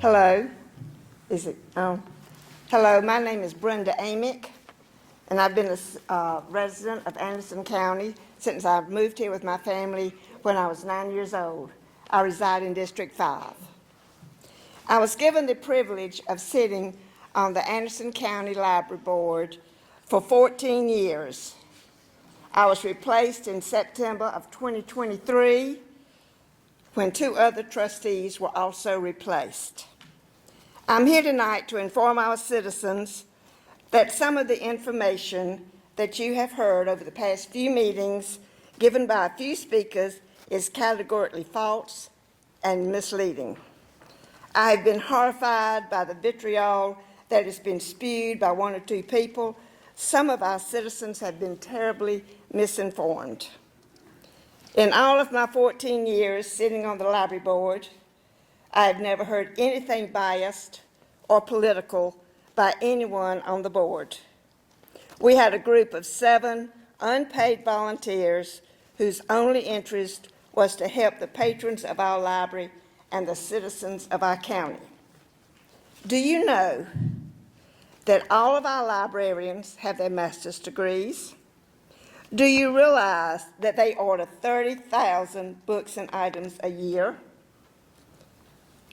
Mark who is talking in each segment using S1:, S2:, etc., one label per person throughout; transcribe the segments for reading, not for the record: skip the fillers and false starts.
S1: Hello. Is it? Hello, my name is Brenda Amick, and I've been a resident of Anderson County since I moved here with my family when I was 9 years old. I reside in District 5. I was given the privilege of sitting on the Anderson County Library Board for 14 years. I was replaced in September of 2023 when 2 other trustees were also replaced. I'm here tonight to inform our citizens that some of the information that you have heard over the past few meetings given by a few speakers is categorically false and misleading. I have been horrified by the vitriol that has been spewed by 1 or 2 people. Some of our citizens have been terribly misinformed. In all of my 14 years sitting on the library board, I have never heard anything biased or political by anyone on the board. We had a group of 7 unpaid volunteers whose only interest was to help the patrons of our library and the citizens of our county. Do you know that all of our librarians have their master's degrees? Do you realize that they order 30,000 books and items a year?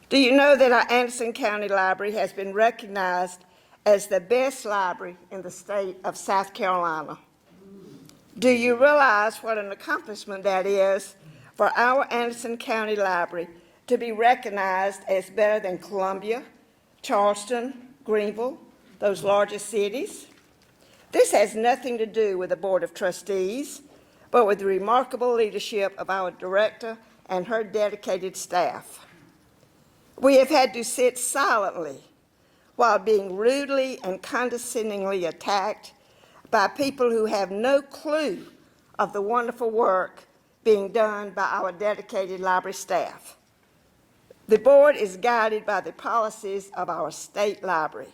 S1: Do you know that our Anderson County Library has been recognized as the best library in the state of South Carolina? Do you realize what an accomplishment that is for our Anderson County Library to be recognized as better than Columbia, Charleston, Greenville, those largest cities? This has nothing to do with the Board of Trustees, but with the remarkable leadership of our director and her dedicated staff. We have had to sit silently while being rudely and condescendingly attacked by people who have no clue of the wonderful work being done by our dedicated library staff. The board is guided by the policies of our state library.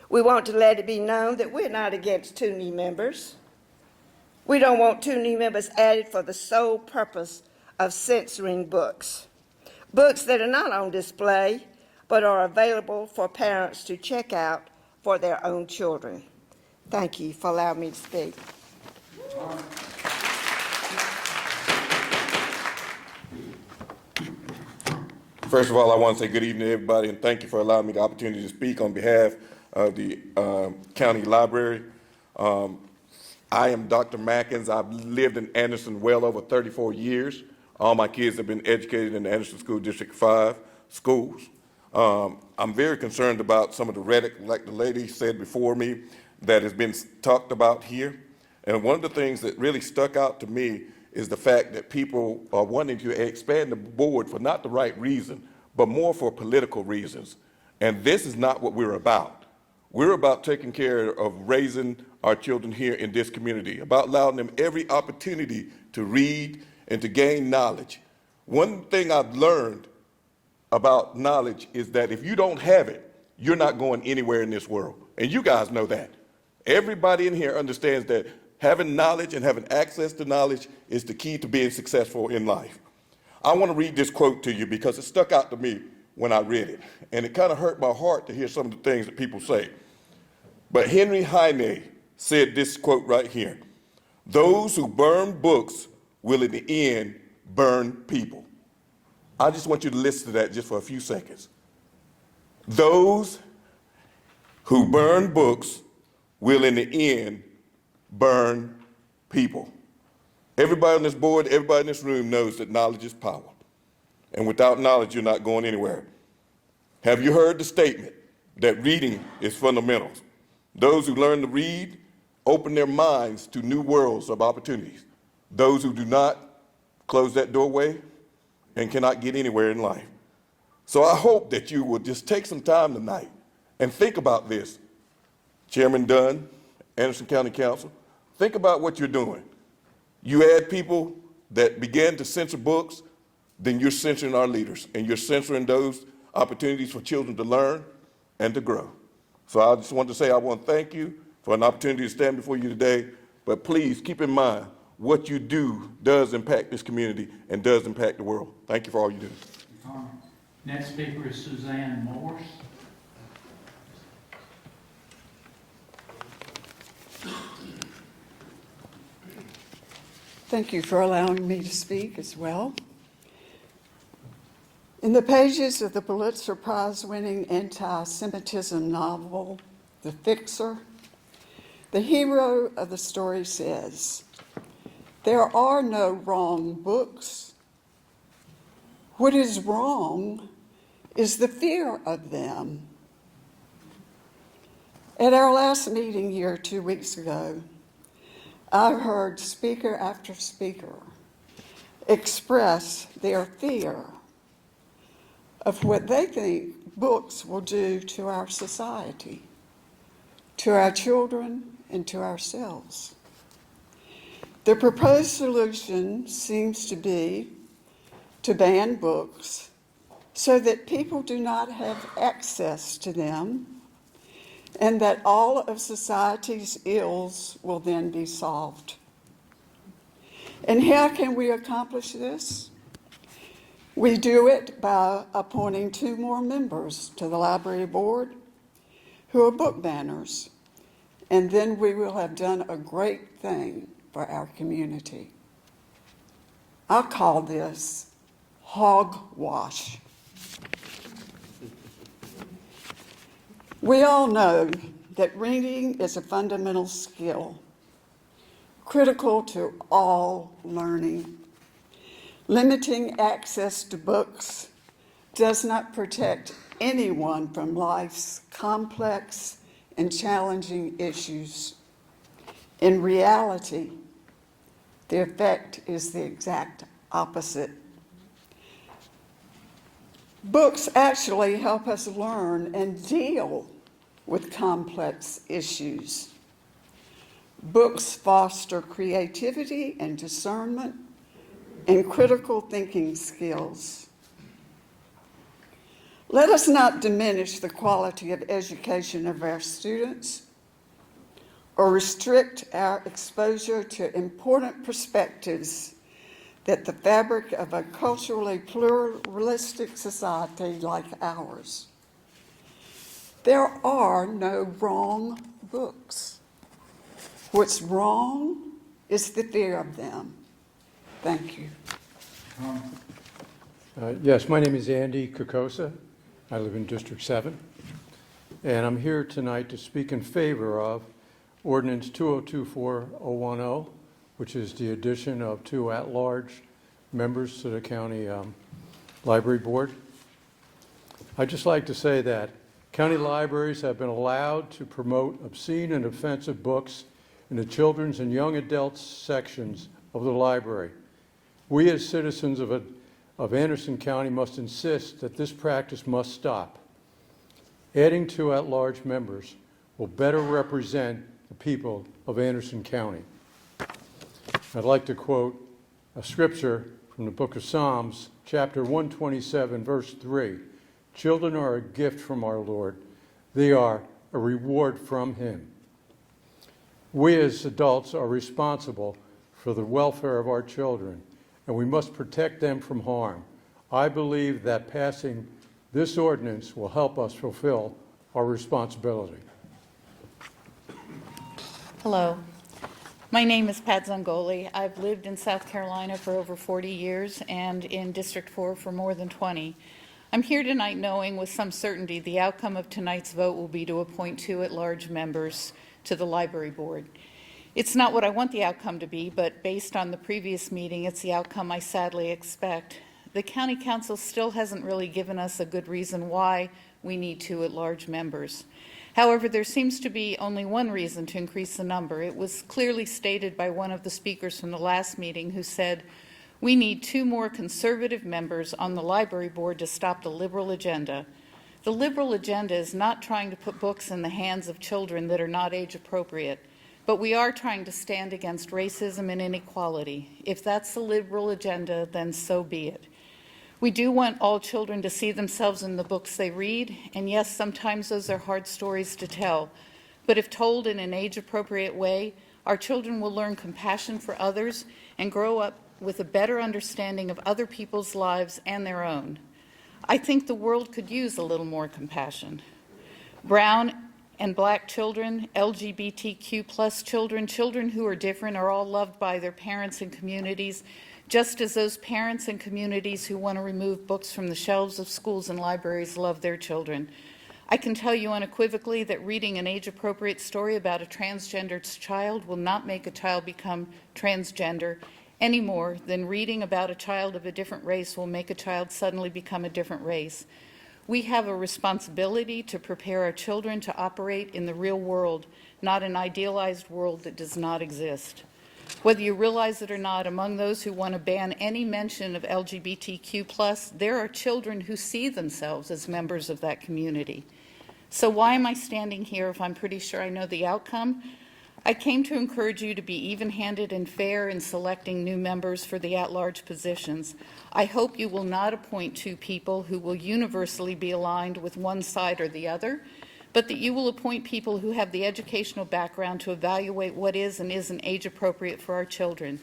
S1: We want to let it be known that we're not against 2 new members. We don't want 2 new members added for the sole purpose of censoring books. Books that are not on display, but are available for parents to check out for their own children. Thank you for allowing me to speak.
S2: First of all, I want to say good evening to everybody, and thank you for allowing me the opportunity to speak on behalf of the county library. I am Dr. Mackins. I've lived in Anderson well over 34 years. All my kids have been educated in the Anderson School District 5 schools. I'm very concerned about some of the rhetoric, like the lady said before me, that has been talked about here. And one of the things that really stuck out to me is the fact that people are wanting to expand the board for not the right reason, but more for political reasons. And this is not what we're about. We're about taking care of raising our children here in this community, about allowing them every opportunity to read and to gain knowledge. One thing I've learned about knowledge is that if you don't have it, you're not going anywhere in this world. And you guys know that. Everybody in here understands that having knowledge and having access to knowledge is the key to being successful in life. I want to read this quote to you because it stuck out to me when I read it. And it kind of hurt my heart to hear some of the things that people say. But Henry Heine said this quote right here: "Those who burn books will in the end burn people." I just want you to listen to that just for a few seconds. Those who burn books will in the end burn people. Everybody on this board, everybody in this room knows that knowledge is power. And without knowledge, you're not going anywhere. Have you heard the statement that reading is fundamental? Those who learn to read open their minds to new worlds of opportunities. Those who do not close that doorway and cannot get anywhere in life. So I hope that you will just take some time tonight and think about this. Chairman Dunn, Anderson County Council, think about what you're doing. You add people that begin to censor books, then you're censoring our leaders, and you're censoring those opportunities for children to learn and to grow. So I just want to say I want to thank you for an opportunity to stand before you today, but please keep in mind what you do does impact this community and does impact the world. Thank you for all you do.
S3: Next speaker is Suzanne Morse.
S4: Thank you for allowing me to speak as well. In the pages of the Pulitzer Prize-winning anti-Semitism novel, The Fixer, the hero of the story says, "There are no wrong books. What is wrong is the fear of them." At our last meeting here 2 weeks ago, I heard speaker after speaker express their fear of what they think books will do to our society, to our children, and to ourselves. The proposed solution seems to be to ban books so that people do not have access to them, and that all of society's ills will then be solved. And how can we accomplish this? We do it by appointing 2 more members to the library board who are book banners, and then we will have done a great thing for our community. I call this hogwash. We all know that reading is a fundamental skill, critical to all learning. Limiting access to books does not protect anyone from life's complex and challenging issues. In reality, the effect is the exact opposite. Books actually help us learn and deal with complex issues. Books foster creativity and discernment and critical thinking skills. Let us not diminish the quality of education of our students or restrict our exposure to important perspectives that the fabric of a culturally pluralistic society like ours. There are no wrong books. What's wrong is the fear of them. Thank you.
S5: Yes, my name is Andy Kokosa. I live in District 7, and I'm here tonight to speak in favor of Ordinance 2024-010, which is the addition of 2 at-large members to the County Library Board. I'd just like to say that county libraries have been allowed to promote obscene and offensive books in the children's and young adults sections of the library. We as citizens of Anderson County must insist that this practice must stop. Adding 2 at-large members will better represent the people of Anderson County. I'd like to quote a scripture from the book of Psalms, chapter 127, verse 3. "Children are a gift from our Lord. They are a reward from Him." We as adults are responsible for the welfare of our children, and we must protect them from harm. I believe that passing this ordinance will help us fulfill our responsibility.
S6: Hello. My name is Pat Zangoli. I've lived in South Carolina for over 40 years and in District 4 for more than 20. I'm here tonight knowing with some certainty the outcome of tonight's vote will be to appoint 2 at-large members to the library board. It's not what I want the outcome to be, but based on the previous meeting, it's the outcome I sadly expect. The county council still hasn't really given us a good reason why we need 2 at-large members. However, there seems to be only one reason to increase the number. It was clearly stated by one of the speakers from the last meeting who said, "We need 2 more conservative members on the library board to stop the liberal agenda." The liberal agenda is not trying to put books in the hands of children that are not age appropriate, but we are trying to stand against racism and inequality. If that's the liberal agenda, then so be it. We do want all children to see themselves in the books they read, and yes, sometimes those are hard stories to tell, but if told in an age-appropriate way, our children will learn compassion for others and grow up with a better understanding of other people's lives and their own. I think the world could use a little more compassion. Brown and black children, LGBTQ+ children, children who are different are all loved by their parents and communities, just as those parents and communities who want to remove books from the shelves of schools and libraries love their children. I can tell you unequivocally that reading an age-appropriate story about a transgendered child will not make a child become transgender any more than reading about a child of a different race will make a child suddenly become a different race. We have a responsibility to prepare our children to operate in the real world, not an idealized world that does not exist. Whether you realize it or not, among those who want to ban any mention of LGBTQ+, there are children who see themselves as members of that community. So why am I standing here if I'm pretty sure I know the outcome? I came to encourage you to be even-handed and fair in selecting new members for the at-large positions. I hope you will not appoint two people who will universally be aligned with one side or the other, but that you will appoint people who have the educational background to evaluate what is and isn't age-appropriate for our children.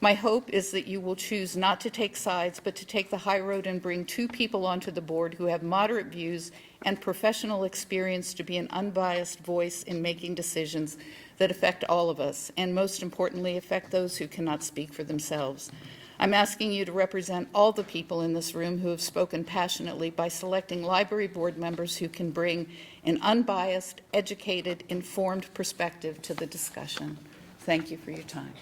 S6: My hope is that you will choose not to take sides, but to take the high road and bring two people onto the board who have moderate views and professional experience to be an unbiased voice in making decisions that affect all of us, and most importantly, affect those who cannot speak for themselves. I'm asking you to represent all the people in this room who have spoken passionately by selecting library board members who can bring an unbiased, educated, informed perspective to the discussion. Thank you for your time.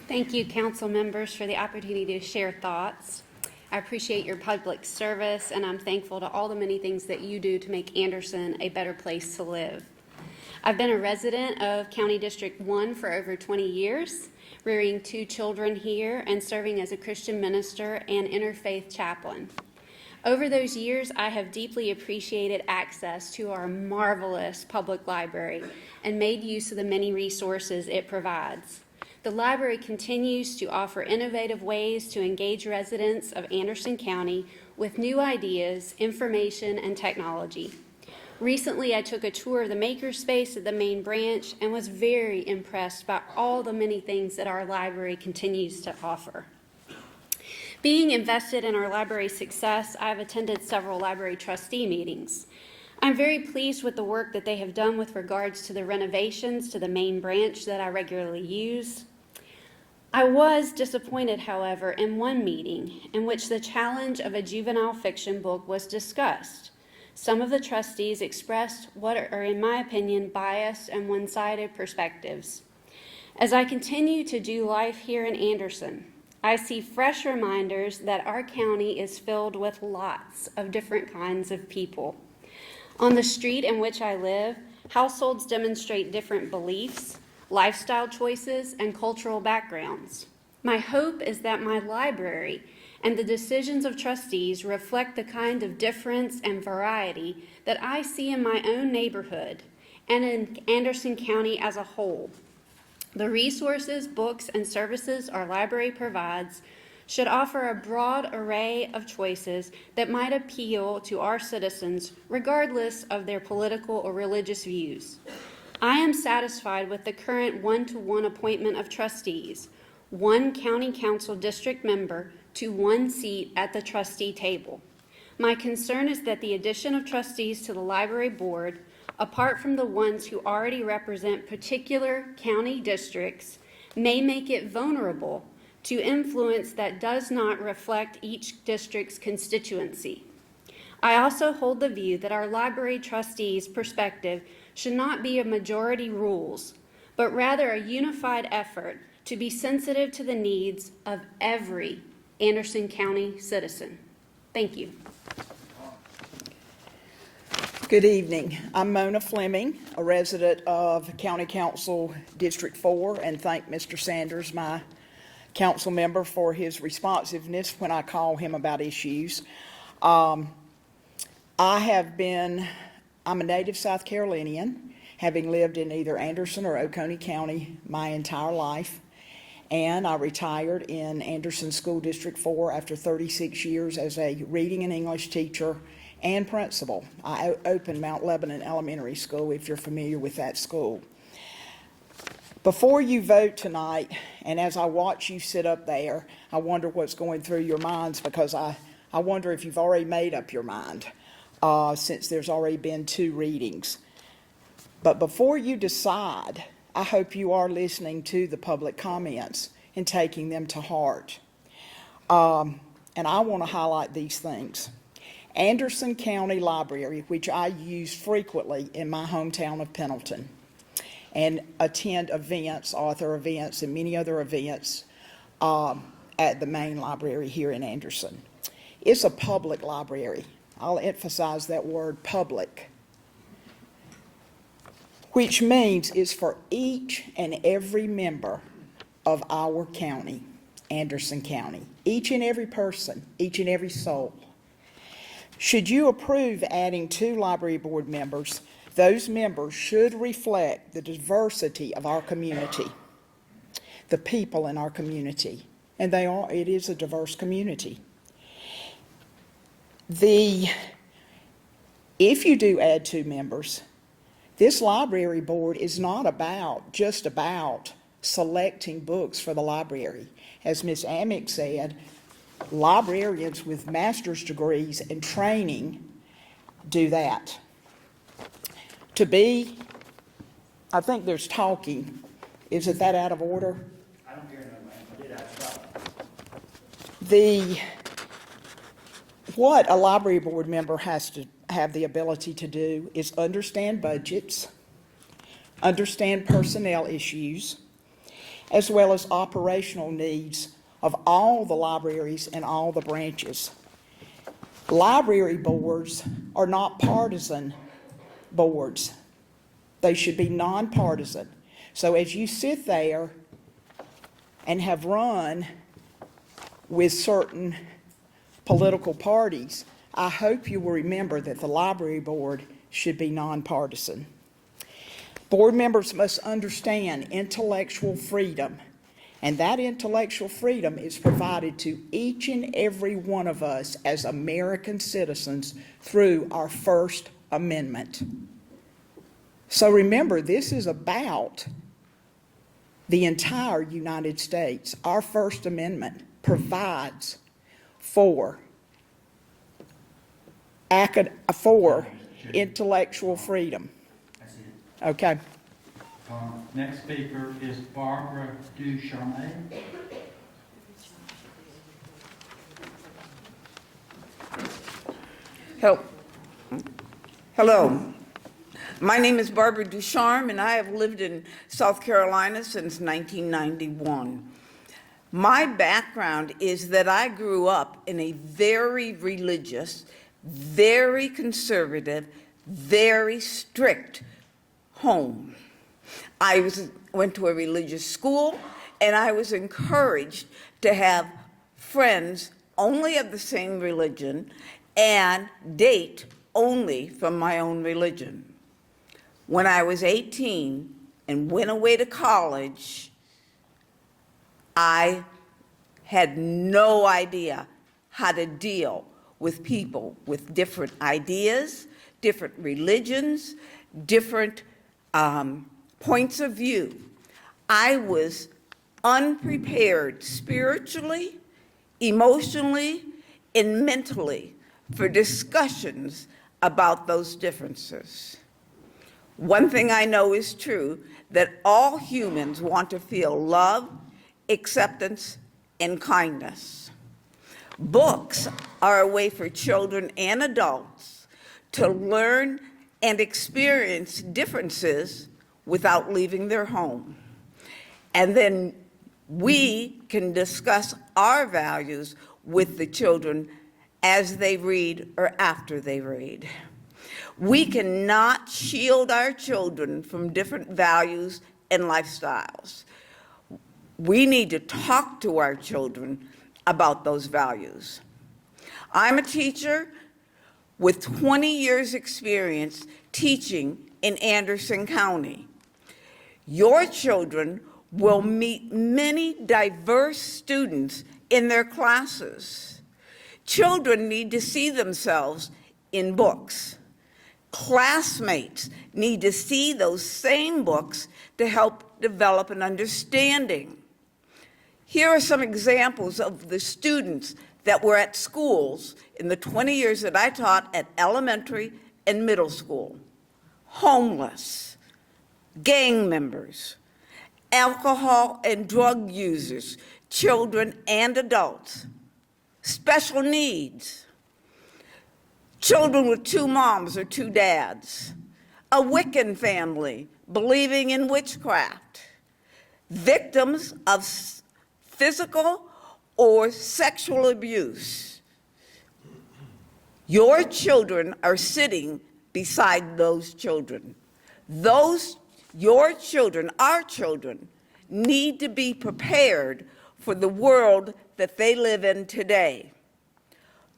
S7: Thank you, council members, for the opportunity to share thoughts. I appreciate your public service, and I'm thankful to all the many things that you do to make Anderson a better place to live. I've been a resident of County District 1 for over 20 years, rearing 2 children here and serving as a Christian minister and interfaith chaplain. Over those years, I have deeply appreciated access to our marvelous public library and made use of the many resources it provides. The library continues to offer innovative ways to engage residents of Anderson County with new ideas, information, and technology. Recently, I took a tour of the makerspace at the main branch and was very impressed by all the many things that our library continues to offer. Being invested in our library's success, I've attended several library trustee meetings. I'm very pleased with the work that they have done with regards to the renovations to the main branch that I regularly use. I was disappointed, however, in one meeting in which the challenge of a juvenile fiction book was discussed. Some of the trustees expressed what are, in my opinion, biased and one-sided perspectives. As I continue to do life here in Anderson, I see fresh reminders that our county is filled with lots of different kinds of people. On the street in which I live, households demonstrate different beliefs, lifestyle choices, and cultural backgrounds. My hope is that my library and the decisions of trustees reflect the kind of difference and variety that I see in my own neighborhood and in Anderson County as a whole. The resources, books, and services our library provides should offer a broad array of choices that might appeal to our citizens regardless of their political or religious views. I am satisfied with the current one-to-one appointment of trustees, one county council district member to one seat at the trustee table. My concern is that the addition of trustees to the library board, apart from the ones who already represent particular county districts, may make it vulnerable to influence that does not reflect each district's constituency. I also hold the view that our library trustees' perspective should not be a majority rules, but rather a unified effort to be sensitive to the needs of every Anderson County citizen. Thank you.
S8: Good evening. I'm Mona Fleming, a resident of County Council District 4, and thank Mr. Sanders, my council member, for his responsiveness when I call him about issues. I'm a native South Carolinian, having lived in either Anderson or Oconee County my entire life. And I retired in Anderson School District 4 after 36 years as a reading and English teacher and principal. I opened Mount Lebanon Elementary School, if you're familiar with that school. Before you vote tonight, and as I watch you sit up there, I wonder what's going through your minds, because I I wonder if you've already made up your mind, since there's already been 2 readings. But before you decide, I hope you are listening to the public comments and taking them to heart. And I want to highlight these things. Anderson County Library, which I use frequently in my hometown of Pendleton, and attend events, author events, and many other events at the main library here in Anderson. It's a public library. I'll emphasize that word, public, which means it's for each and every member of our county, Anderson County, each and every person, each and every soul. Should you approve adding 2 library board members, those members should reflect the diversity of our community, the people in our community, and it is a diverse community. If you do add 2 members, this library board is not just about selecting books for the library. As Ms. Amick said, librarians with master's degrees and training do that. I think there's talking. Is it that out of order?
S3: I don't hear no, ma'am. I did ask about.
S8: What a library board member has to have the ability to do is understand budgets, understand personnel issues, as well as operational needs of all the libraries and all the branches. Library boards are not partisan boards. They should be nonpartisan. So as you sit there and have run with certain political parties, I hope you will remember that the library board should be nonpartisan. Board members must understand intellectual freedom, and that intellectual freedom is provided to each and every one of us as American citizens through our First Amendment. So remember, this is about the entire United States. Our First Amendment provides for intellectual freedom.
S3: That's it.
S8: Okay.
S3: Next speaker is Barbara Ducharme.
S9: Hello. My name is Barbara Ducharme, and I have lived in South Carolina since 1991. My background is that I grew up in a very religious, very conservative, very strict home. I went to a religious school, and I was encouraged to have friends only of the same religion and date only from my own religion. When I was 18 and went away to college, I had no idea how to deal with people with different ideas, different religions, different points of view. I was unprepared spiritually, emotionally, and mentally for discussions about those differences. One thing I know is true, that all humans want to feel love, acceptance, and kindness. Books are a way for children and adults to learn and experience differences without leaving their home. And then we can discuss our values with the children as they read or after they read. We cannot shield our children from different values and lifestyles. We need to talk to our children about those values. I'm a teacher with 20 years' experience teaching in Anderson County. Your children will meet many diverse students in their classes. Children need to see themselves in books. Classmates need to see those same books to help develop an understanding. Here are some examples of the students that were at schools in the 20 years that I taught at elementary and middle school. Homeless, gang members, alcohol and drug users, children and adults, special needs, children with two moms or two dads, a Wiccan family believing in witchcraft, victims of physical or sexual abuse. Your children are sitting beside those children. Your children, our children, need to be prepared for the world that they live in today.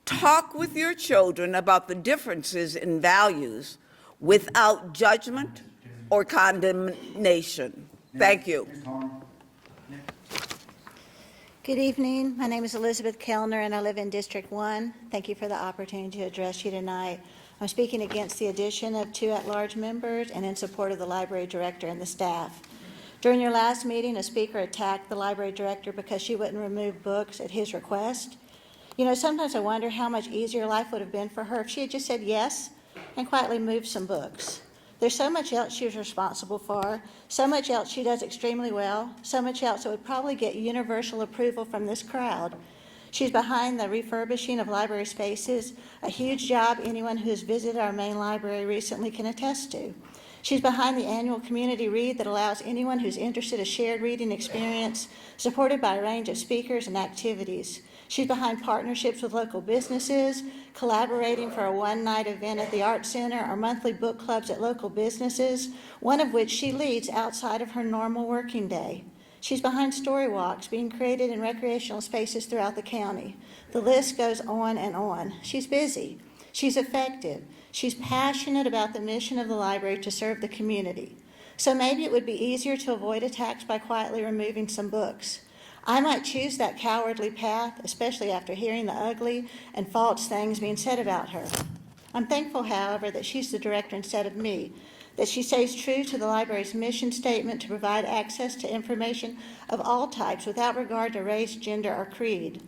S9: Talk with your children about the differences in values without judgment or condemnation. Thank you.
S3: Ms. Harmon.
S10: Good evening. My name is Elizabeth Kellner, and I live in District 1. Thank you for the opportunity to address you tonight. I'm speaking against the addition of 2 at-large members and in support of the library director and the staff. During your last meeting, a speaker attacked the library director because she wouldn't remove books at his request. You know, sometimes I wonder how much easier life would have been for her if she had just said yes and quietly moved some books. There's so much else she's responsible for, so much else she does extremely well, so much else that would probably get universal approval from this crowd. She's behind the refurbishing of library spaces, a huge job anyone who has visited our main library recently can attest to. She's behind the annual community read that allows anyone who's interested a shared reading experience, supported by a range of speakers and activities. She's behind partnerships with local businesses, collaborating for a one-night event at the Art Center or monthly book clubs at local businesses, one of which she leads outside of her normal working day. She's behind story walks being created in recreational spaces throughout the county. The list goes on and on. She's busy. She's effective. She's passionate about the mission of the library to serve the community. So maybe it would be easier to avoid attacks by quietly removing some books. I might choose that cowardly path, especially after hearing the ugly and false things being said about her. I'm thankful, however, that she's the director instead of me, that she stays true to the library's mission statement to provide access to information of all types without regard to race, gender, or creed.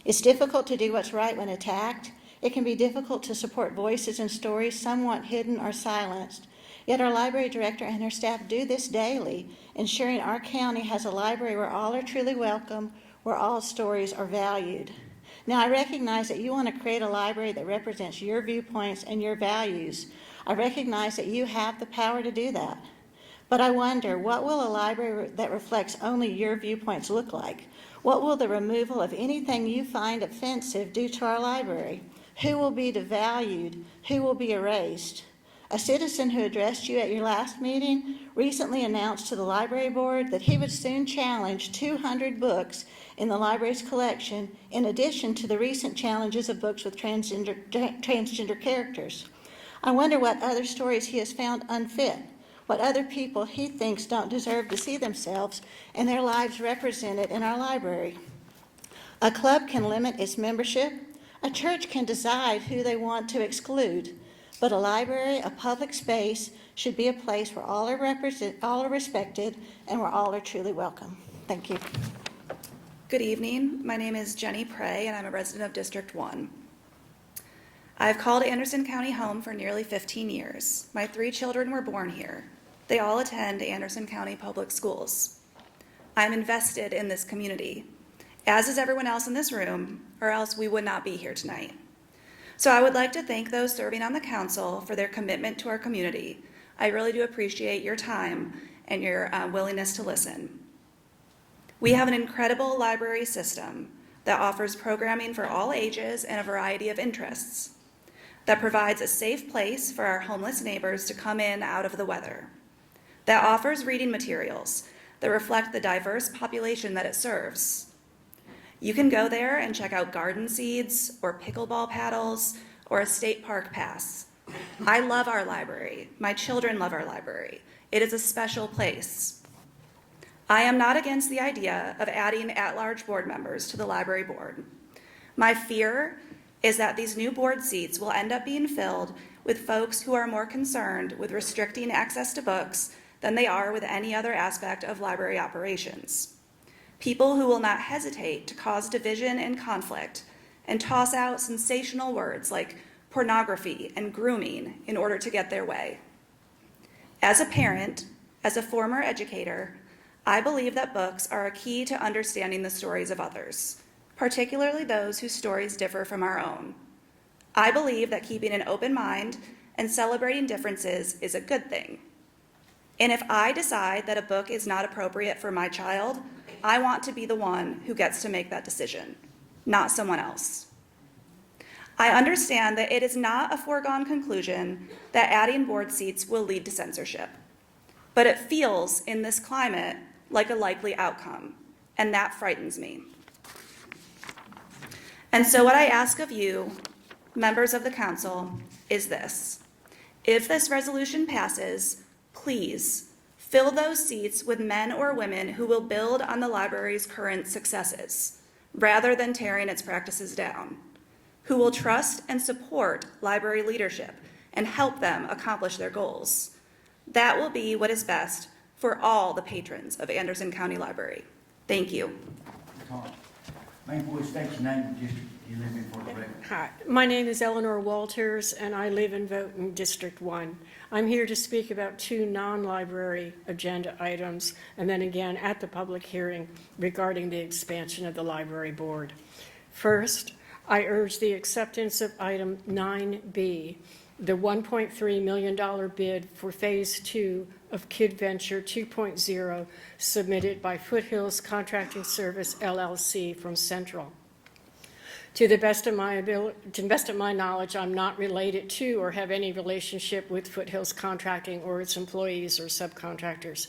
S10: It's difficult to do what's right when attacked. It can be difficult to support voices and stories somewhat hidden or silenced. Yet our library director and her staff do this daily, ensuring our county has a library where all are truly welcome, where all stories are valued. Now, I recognize that you want to create a library that represents your viewpoints and your values. I recognize that you have the power to do that. But I wonder, what will a library that reflects only your viewpoints look like? What will the removal of anything you find offensive do to our library? Who will be devalued? Who will be erased? A citizen who addressed you at your last meeting recently announced to the library board that he would soon challenge 200 books in the library's collection, in addition to the recent challenges of books with transgender characters. I wonder what other stories he has found unfit, what other people he thinks don't deserve to see themselves and their lives represented in our library. A club can limit its membership. A church can decide who they want to exclude. But a library, a public space, should be a place where all are respected and where all are truly welcome. Thank you.
S11: Good evening. My name is Jenny Prey, and I'm a resident of District 1. I've called Anderson County home for nearly 15 years. My 3 children were born here. They all attend Anderson County Public Schools. I'm invested in this community, as is everyone else in this room, or else we would not be here tonight. So I would like to thank those serving on the council for their commitment to our community. I really do appreciate your time and your willingness to listen. We have an incredible library system that offers programming for all ages and a variety of interests, that provides a safe place for our homeless neighbors to come in out of the weather, that offers reading materials that reflect the diverse population that it serves. You can go there and check out garden seeds or pickleball paddles or a state park pass. I love our library. My children love our library. It is a special place. I am not against the idea of adding at-large board members to the library board. My fear is that these new board seats will end up being filled with folks who are more concerned with restricting access to books than they are with any other aspect of library operations. People who will not hesitate to cause division and conflict and toss out sensational words like pornography and grooming in order to get their way. As a parent, as a former educator, I believe that books are a key to understanding the stories of others, particularly those whose stories differ from our own. I believe that keeping an open mind and celebrating differences is a good thing. And if I decide that a book is not appropriate for my child, I want to be the one who gets to make that decision, not someone else. I understand that it is not a foregone conclusion that adding board seats will lead to censorship, but it feels in this climate like a likely outcome, and that frightens me. And so what I ask of you, members of the council, is this. If this resolution passes, please fill those seats with men or women who will build on the library's current successes, rather than tearing its practices down, who will trust and support library leadership and help them accomplish their goals. That will be what is best for all the patrons of Anderson County Library. Thank you.
S3: Main voice, state your name and district you live in for the record.
S12: Hi, my name is Eleanor Walters, and I live in Voton, District 1. I'm here to speak about 2 non-library agenda items, and then again at the public hearing regarding the expansion of the library board. First, I urge the acceptance of item 9B, the $1.3 million bid for Phase 2 of KidVenture 2.0 submitted by Foothills Contracting Service, LLC from Central. To the best of my knowledge, I'm not related to or have any relationship with Foothills Contracting or its employees or subcontractors.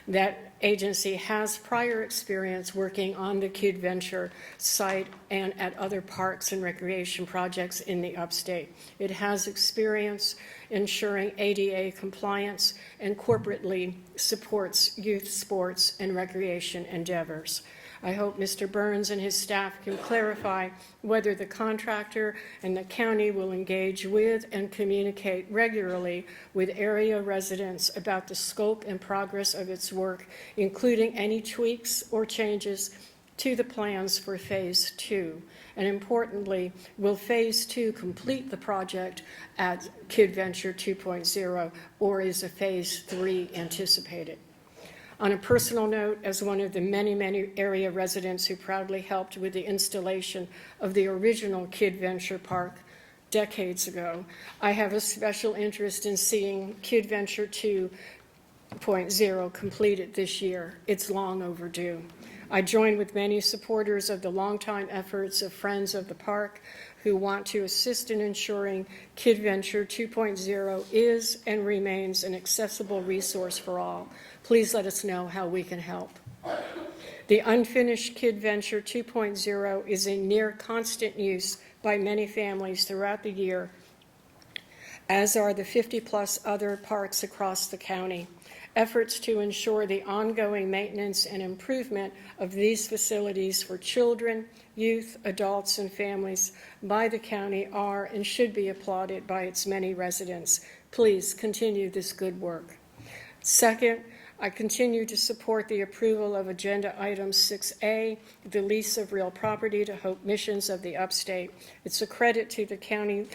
S12: That agency has prior experience working on the KidVenture site and at other parks and recreation projects in the upstate. It has experience ensuring ADA compliance and corporately supports youth sports and recreation endeavors. I hope Mr. Burns and his staff can clarify whether the contractor and the county will engage with and communicate regularly with area residents about the scope and progress of its work, including any tweaks or changes to the plans for Phase 2. And importantly, will Phase 2 complete the project at KidVenture 2.0, or is a Phase 3 anticipated? On a personal note, as one of the many area residents who proudly helped with the installation of the original KidVenture Park decades ago, I have a special interest in seeing KidVenture 2.0 completed this year. It's long overdue. I join with many supporters of the longtime efforts of Friends of the Park who want to assist in ensuring KidVenture 2.0 is and remains an accessible resource for all. Please let us know how we can help. The unfinished KidVenture 2.0 is in near constant use by many families throughout the year, as are the 50-plus other parks across the county. Efforts to ensure the ongoing maintenance and improvement of these facilities for children, youth, adults, and families by the county are and should be applauded by its many residents. Please continue this good work. Second, I continue to support the approval of Agenda Item 6A, the lease of real property to Hope Missions of the Upstate. It's a credit to the county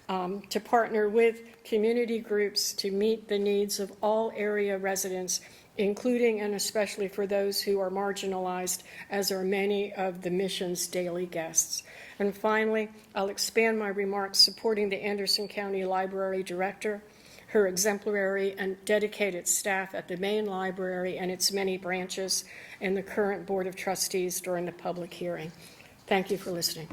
S12: to partner with community groups to meet the needs of all area residents, including and especially for those who are marginalized, as are many of the mission's daily guests. And finally, I'll expand my remarks supporting the Anderson County Library Director, her exemplary and dedicated staff at the main library and its many branches, and the current Board of Trustees during the public hearing. Thank you for listening.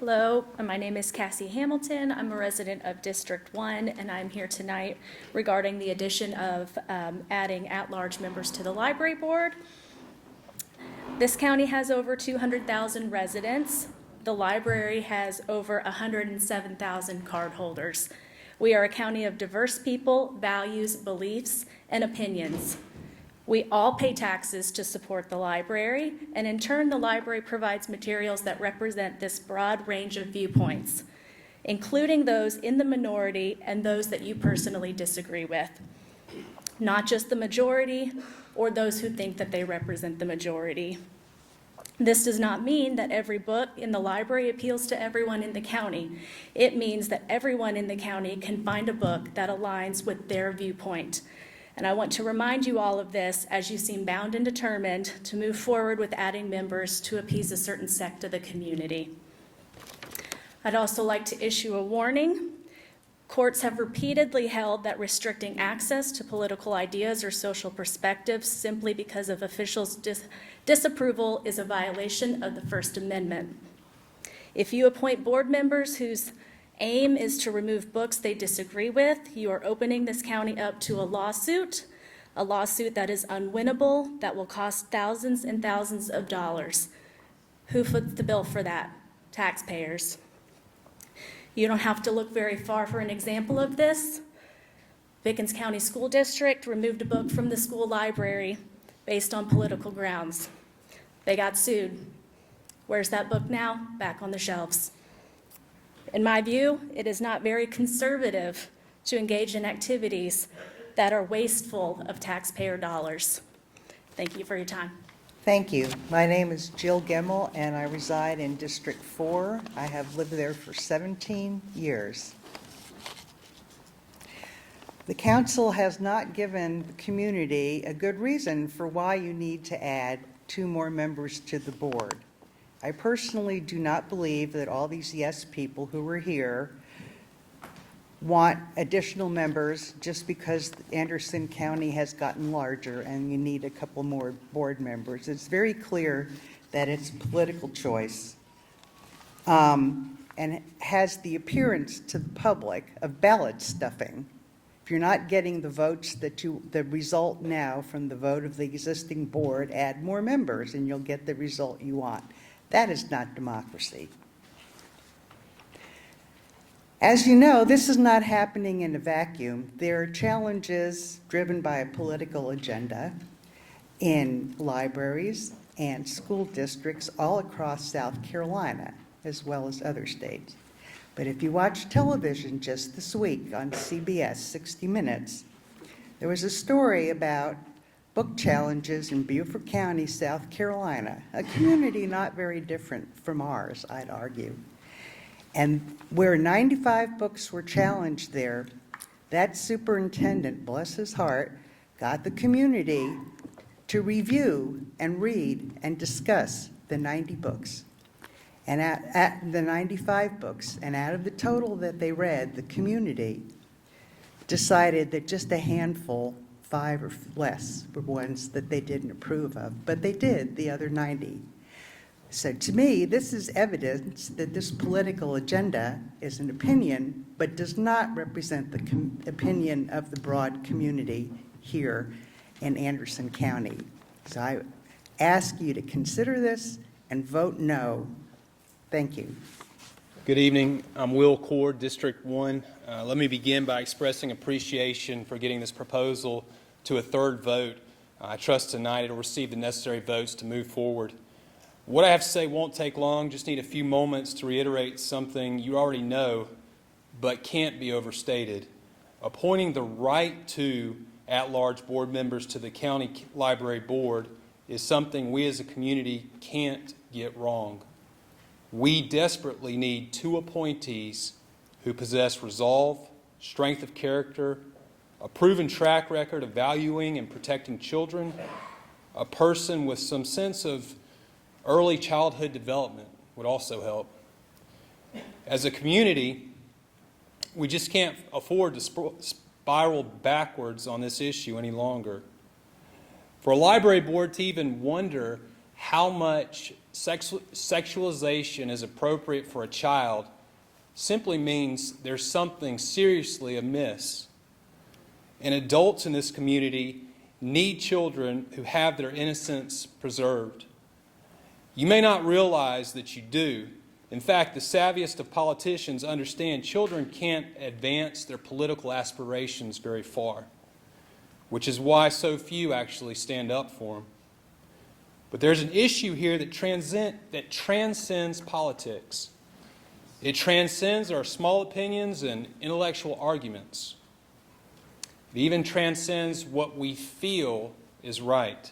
S13: Hello, my name is Cassie Hamilton. I'm a resident of District 1, and I'm here tonight regarding the addition of adding at-large members to the library board. This county has over 200,000 residents. The library has over 107,000 cardholders. We are a county of diverse people, values, beliefs, and opinions. We all pay taxes to support the library, and in turn, the library provides materials that represent this broad range of viewpoints, including those in the minority and those that you personally disagree with. Not just the majority or those who think that they represent the majority. This does not mean that every book in the library appeals to everyone in the county. It means that everyone in the county can find a book that aligns with their viewpoint. And I want to remind you all of this as you seem bound and determined to move forward with adding members to appease a certain sect of the community. I'd also like to issue a warning. Courts have repeatedly held that restricting access to political ideas or social perspectives simply because of officials' disapproval is a violation of the First Amendment. If you appoint board members whose aim is to remove books they disagree with, you are opening this county up to a lawsuit that is unwinnable, that will cost thousands and thousands of dollars. Who foots the bill for that? Taxpayers. You don't have to look very far for an example of this. Pickens County School District removed a book from the school library based on political grounds. They got sued. Where's that book now? Back on the shelves. In my view, it is not very conservative to engage in activities that are wasteful of taxpayer dollars. Thank you for your time.
S14: Thank you. My name is Jill Gemmel, and I reside in District 4. I have lived there for 17 years. The council has not given the community a good reason for why you need to add 2 more members to the board. I personally do not believe that all these yes people who were here want additional members just because Anderson County has gotten larger and you need a couple more board members. It's very clear that it's a political choice and has the appearance to the public of ballot stuffing. If you're not getting the votes the result now from the vote of the existing board, add more members and you'll get the result you want. That is not democracy. As you know, this is not happening in a vacuum. There are challenges driven by a political agenda in libraries and school districts all across South Carolina, as well as other states. But if you watch television just this week on CBS 60 Minutes, there was a story about book challenges in Beaufort County, South Carolina, a community not very different from ours, I'd argue. And where 95 books were challenged there, that superintendent, bless his heart, got the community to review and read and discuss the 90 books. And at the 95 books, and out of the total that they read, the community decided that just a handful, 5 or less, were ones that they didn't approve of, but they did the other 90. So to me, this is evidence that this political agenda is an opinion, but does not represent the opinion of the broad community here in Anderson County. So I ask you to consider this and vote no. Thank you.
S15: Good evening. I'm Will Cord, District 1. Let me begin by expressing appreciation for getting this proposal to a third vote. I trust tonight it will receive the necessary votes to move forward. What I have to say won't take long, just need a few moments to reiterate something you already know, but can't be overstated. Appointing the right to at-large board members to the County Library Board is something we as a community can't get wrong. We desperately need 2 appointees who possess resolve, strength of character, a proven track record of valuing and protecting children, a person with some sense of early childhood development would also help. As a community, we just can't afford to spiral backwards on this issue any longer. For a library board to even wonder how much sexualization is appropriate for a child simply means there's something seriously amiss. And adults in this community need children who have their innocence preserved. You may not realize that you do. In fact, the savviest of politicians understand children can't advance their political aspirations very far, which is why so few actually stand up for them. But there's an issue here that transcends politics. It transcends our small opinions and intellectual arguments. It even transcends what we feel is right.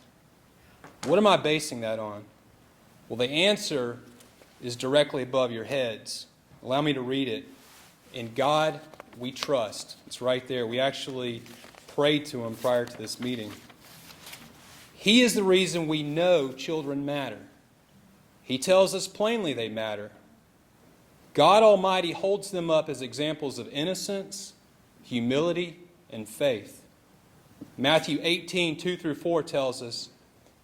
S15: What am I basing that on? Well, the answer is directly above your heads. Allow me to read it. In God we trust. It's right there. We actually prayed to Him prior to this meeting. He is the reason we know children matter. He tells us plainly they matter. God Almighty holds them up as examples of innocence, humility, and faith. Matthew 18, 2-4 tells us,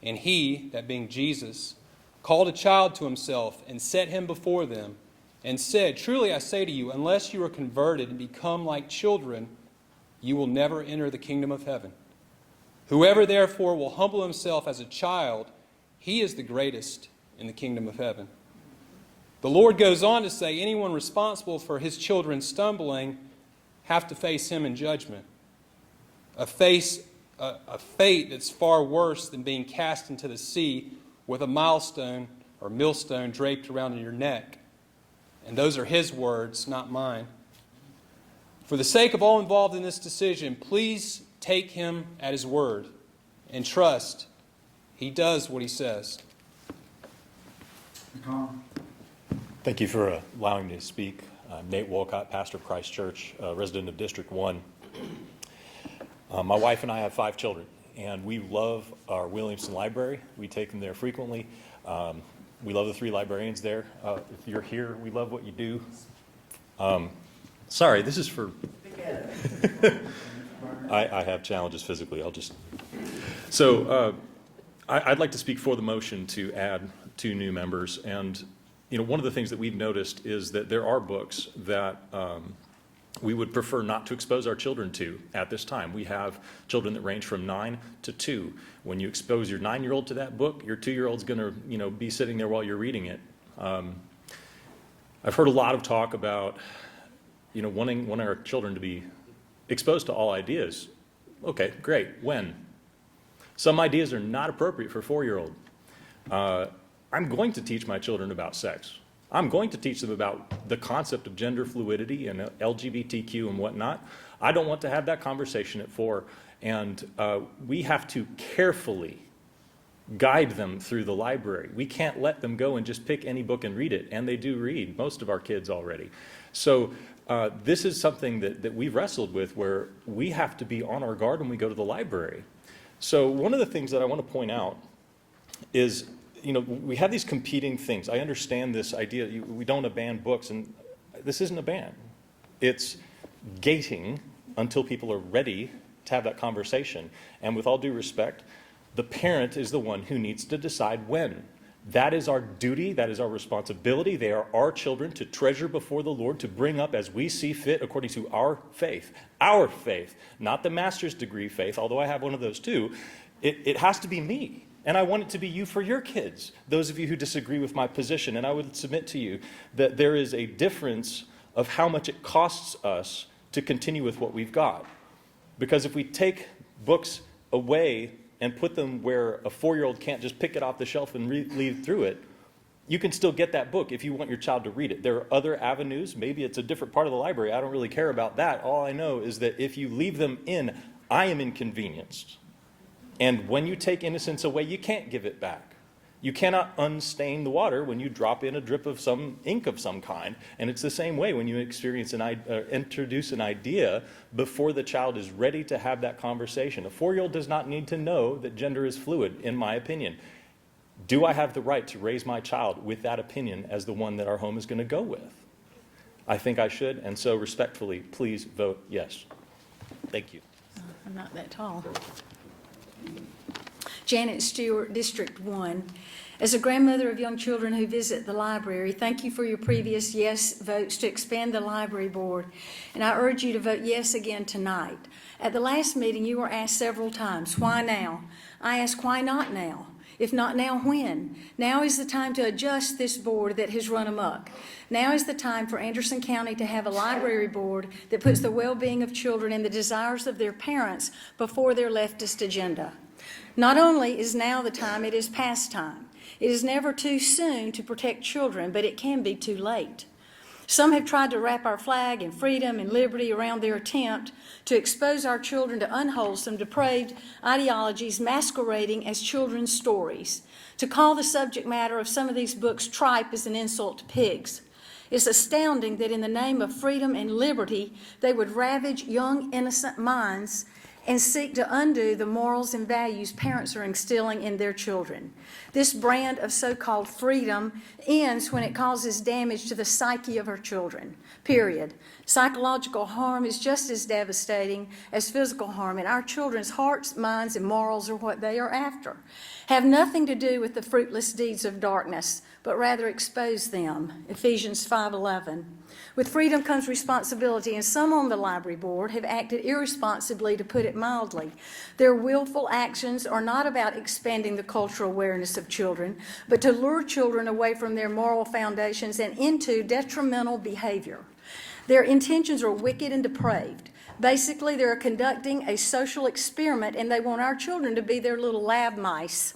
S15: "And He," that being Jesus, "called a child to Himself and set him before them, and said, Truly I say to you, unless you are converted and become like children, you will never enter the kingdom of heaven. Whoever therefore will humble himself as a child, he is the greatest in the kingdom of heaven." The Lord goes on to say anyone responsible for His children stumbling have to face Him in judgment. A fate that's far worse than being cast into the sea with a millstone draped around your neck. And those are His words, not mine. For the sake of all involved in this decision, please take Him at His word and trust He does what He says.
S16: Thank you for allowing me to speak. I'm Nate Wolcott, pastor of Christ Church, resident of District 1. My wife and I have 5 children, and we love our Williamson Library. We take them there frequently. We love the 3 librarians there. If you're here, we love what you do. Sorry, this is for... I have challenges physically. I'd like to speak for the motion to add 2 new members. And, one of the things that we've noticed is that there are books that we would prefer not to expose our children to at this time. We have children that range from 9 to 2. When you expose your 9-year-old to that book, your 2-year-old's going to, be sitting there while you're reading it. I've heard a lot of talk about, wanting our children to be exposed to all ideas. Okay, great. When? Some ideas are not appropriate for a 4-year-old. I'm going to teach my children about sex. I'm going to teach them about the concept of gender fluidity and LGBTQ and whatnot. I don't want to have that conversation at 4. And we have to carefully guide them through the library. We can't let them go and just pick any book and read it. And they do read, most of our kids already. So this is something that we've wrestled with, where we have to be on our guard when we go to the library. So one of the things that I want to point out is, we have these competing things. I understand this idea, we don't ban books, and this isn't a ban. It's gating until people are ready to have that conversation. And with all due respect, the parent is the one who needs to decide when. That is our duty, that is our responsibility. They are our children to treasure before the Lord, to bring up as we see fit according to our faith, not the master's degree faith, although I have one of those too. It has to be me. And I want it to be you for your kids, those of you who disagree with my position. And I would submit to you that there is a difference of how much it costs us to continue with what we've got. Because if we take books away and put them where a 4-year-old can't just pick it off the shelf and read through it, you can still get that book if you want your child to read it. There are other avenues. Maybe it's a different part of the library. I don't really care about that. All I know is that if you leave them in, I am inconvenienced. And when you take innocence away, you can't give it back. You cannot unstain the water when you drop in a drip of some ink of some kind. And it's the same way when you introduce an idea before the child is ready to have that conversation. A 4-year-old does not need to know that gender is fluid, in my opinion. Do I have the right to raise my child with that opinion as the one that our home is going to go with? I think I should, and so respectfully, please vote yes. Thank you.
S17: I'm not that tall. Janet Stewart, District 1. As a grandmother of young children who visit the library, thank you for your previous yes votes to expand the library board, and I urge you to vote yes again tonight. At the last meeting, you were asked several times, why now? I ask, why not now? If not now, when? Now is the time to adjust this board that has run amok. Now is the time for Anderson County to have a library board that puts the well-being of children and the desires of their parents before their leftist agenda. Not only is now the time, it is past time. It is never too soon to protect children, but it can be too late. Some have tried to wrap our flag and freedom and liberty around their attempt to expose our children to unwholesome, depraved ideologies masquerading as children's stories. To call the subject matter of some of these books tripe is an insult to pigs. It's astounding that in the name of freedom and liberty, they would ravage young, innocent minds and seek to undo the morals and values parents are instilling in their children. This brand of so-called freedom ends when it causes damage to the psyche of our children, period. Psychological harm is just as devastating as physical harm, and our children's hearts, minds, and morals are what they are after. Have nothing to do with the fruitless deeds of darkness, but rather expose them. Ephesians 5:11. With freedom comes responsibility, and some on the library board have acted irresponsibly, to put it mildly. Their willful actions are not about expanding the cultural awareness of children, but to lure children away from their moral foundations and into detrimental behavior. Their intentions are wicked and depraved. Basically, they're conducting a social experiment, and they want our children to be their little lab mice.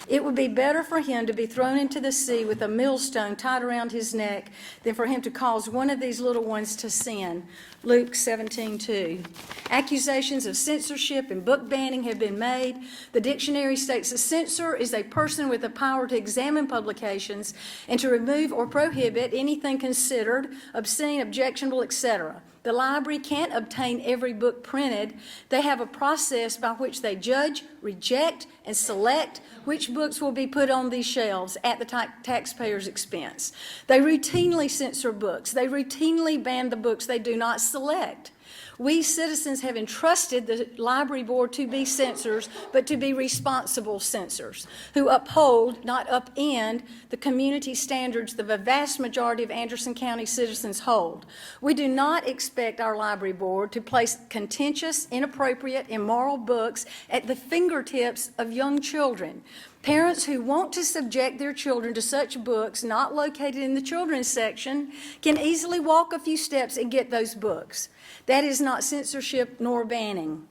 S17: It would be better for him to be thrown into the sea with a millstone tied around his neck than for him to cause one of these little ones to sin. Luke 17:2. Accusations of censorship and book banning have been made. The dictionary states a censor is a person with the power to examine publications and to remove or prohibit anything considered obscene, objectionable, etc. The library can't obtain every book printed. They have a process by which they judge, reject, and select which books will be put on these shelves at the taxpayer's expense. They routinely censor books. They routinely ban the books they do not select. We citizens have entrusted the library board to be censors, but to be responsible censors who uphold, not upend, the community standards the vast majority of Anderson County citizens hold. We do not expect our library board to place contentious, inappropriate, immoral books at the fingertips of young children. Parents who want to subject their children to such books not located in the children's section can easily walk a few steps and get those books. That is not censorship nor banning.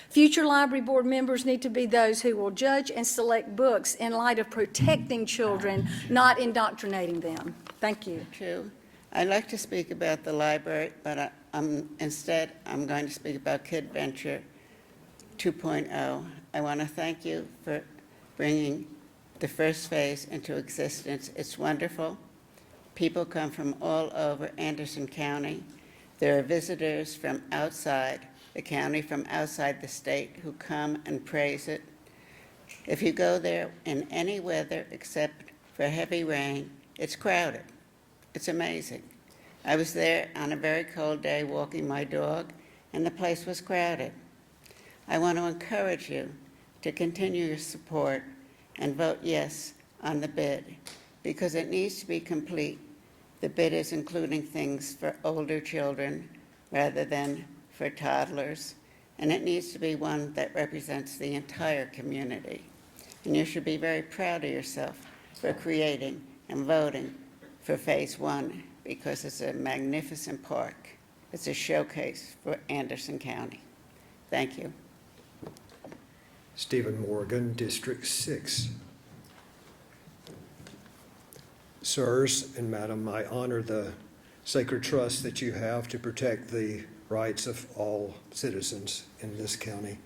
S17: Future library board members need to be those who will judge and select books in light of protecting children, not indoctrinating them. Thank you.
S18: True. I'd like to speak about the library, but instead I'm going to speak about Kid Venture 2.0. I want to thank you for bringing the first phase into existence. It's wonderful. People come from all over Anderson County. There are visitors from outside the county, from outside the state, who come and praise it. If you go there in any weather except for heavy rain, it's crowded. It's amazing. I was there on a very cold day walking my dog, and the place was crowded. I want to encourage you to continue your support and vote yes on the bid, because it needs to be complete. The bid is including things for older children rather than for toddlers, and it needs to be one that represents the entire community. And you should be very proud of yourself for creating and voting for Phase 1, because it's a magnificent park. It's a showcase for Anderson County. Thank you.
S19: Stephen Morgan, District 6. Sirs and Madam, I honor the sacred trust that you have to protect the rights of all citizens in this county.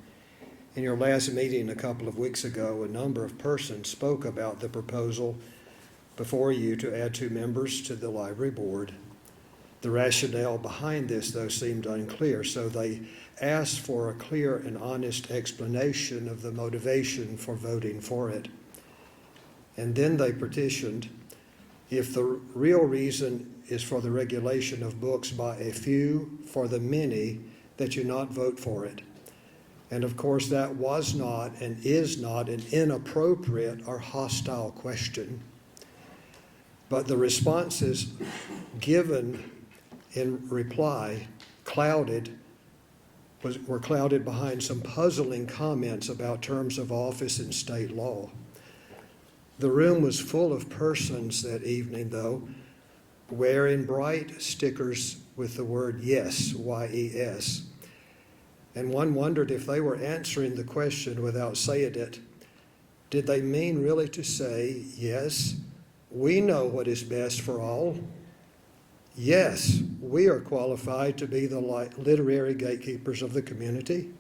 S19: In your last meeting a couple of weeks ago, a number of persons spoke about the proposal before you to add 2 members to the library board. The rationale behind this, though, seemed unclear, so they asked for a clear and honest explanation of the motivation for voting for it. And then they petitioned, if the real reason is for the regulation of books by a few for the many, that you not vote for it. And of course, that was not and is not an inappropriate or hostile question. But the responses given in reply were clouded behind some puzzling comments about terms of office and state law. The room was full of persons that evening, though, wearing bright stickers with the word yes, Y-E-S. And one wondered if they were answering the question without saying it. Did they mean really to say, yes, we know what is best for all? Yes, we are qualified to be the literary gatekeepers of the community.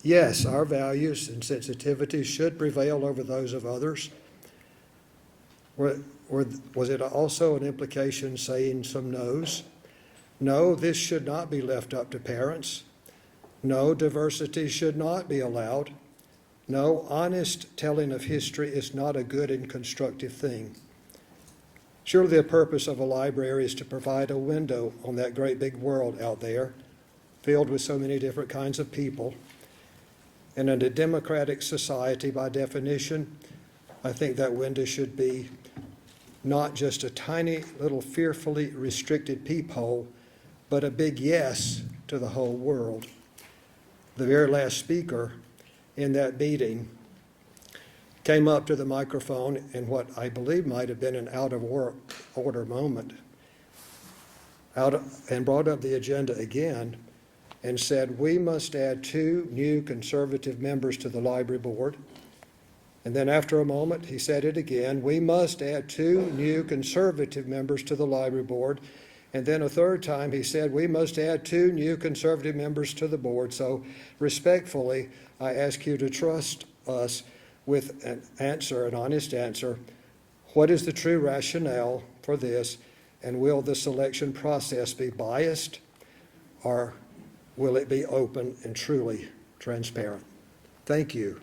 S19: Yes, our values and sensitivities should prevail over those of others. Was it also an implication saying some no's? No, this should not be left up to parents. No, diversity should not be allowed. No, honest telling of history is not a good and constructive thing. Surely the purpose of a library is to provide a window on that great big world out there, filled with so many different kinds of people. And in a democratic society, by definition, I think that window should be not just a tiny little fearfully restricted peephole, but a big yes to the whole world. The very last speaker in that meeting came up to the microphone in what I believe might have been an out-of-order moment, and brought up the agenda again and said, we must add 2 new conservative members to the library board. And then after a moment, he said it again, we must add 2 new conservative members to the library board. And then a third time, he said, we must add 2 new conservative members to the board. So respectfully, I ask you to trust us with an answer, an honest answer. What is the true rationale for this? And will the selection process be biased, or will it be open and truly transparent? Thank you.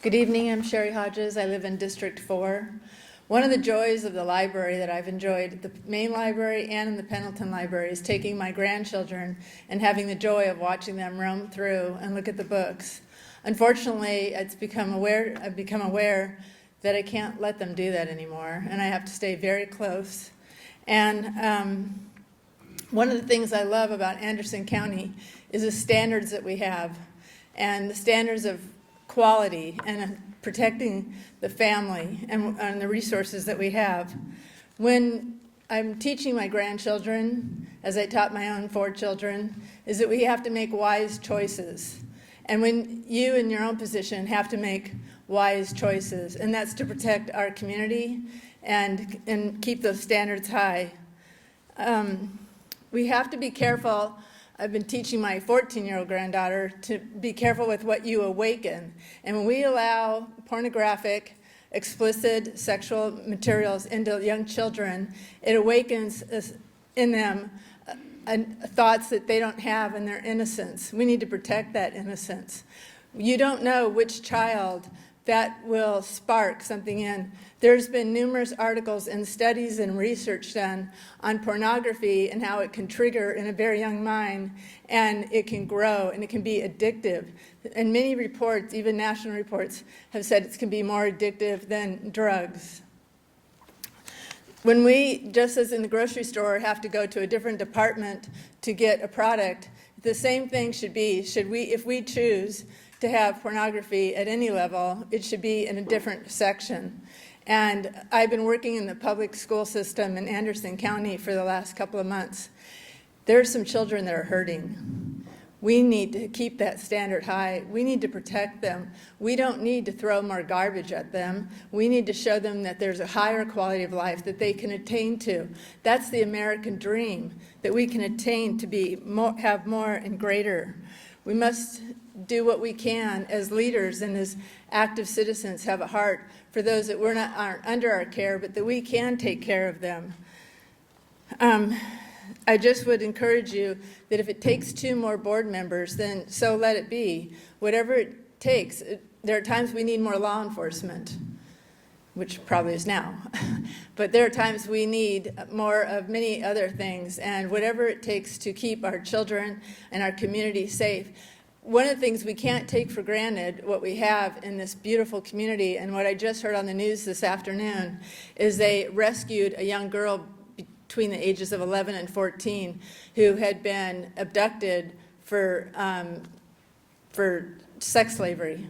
S20: Good evening, I'm Sherry Hodges. I live in District 4. One of the joys of the library that I've enjoyed at the main library and in the Pendleton Library is taking my grandchildren and having the joy of watching them roam through and look at the books. Unfortunately, I've become aware that I can't let them do that anymore, and I have to stay very close. And one of the things I love about Anderson County is the standards that we have, and the standards of quality and protecting the family and the resources that we have. When I'm teaching my grandchildren, as I taught my own 4 children, is that we have to make wise choices. And when you in your own position have to make wise choices, and that's to protect our community and keep those standards high. We have to be careful. I've been teaching my 14-year-old granddaughter to be careful with what you awaken. And when we allow pornographic, explicit sexual materials into young children, it awakens in them thoughts that they don't have in their innocence. We need to protect that innocence. You don't know which child that will spark something in. There's been numerous articles and studies and research done on pornography and how it can trigger in a very young mind, and it can grow and it can be addictive. And many reports, even national reports, have said it can be more addictive than drugs. When we, just as in the grocery store, have to go to a different department to get a product, the same thing should be, if we choose to have pornography at any level, it should be in a different section. And I've been working in the public school system in Anderson County for the last couple of months. There are some children that are hurting. We need to keep that standard high. We need to protect them. We don't need to throw more garbage at them. We need to show them that there's a higher quality of life that they can attain to. That's the American dream, that we can attain to be more, have more and greater. We must do what we can as leaders and as active citizens, have a heart for those that aren't under our care, but that we can take care of them. I just would encourage you that if it takes 2 more board members, then so let it be. Whatever it takes. There are times we need more law enforcement, which probably is now. But there are times we need more of many other things, and whatever it takes to keep our children and our community safe. One of the things we can't take for granted, what we have in this beautiful community, and what I just heard on the news this afternoon, is they rescued a young girl between the ages of 11 and 14 who had been abducted for sex slavery.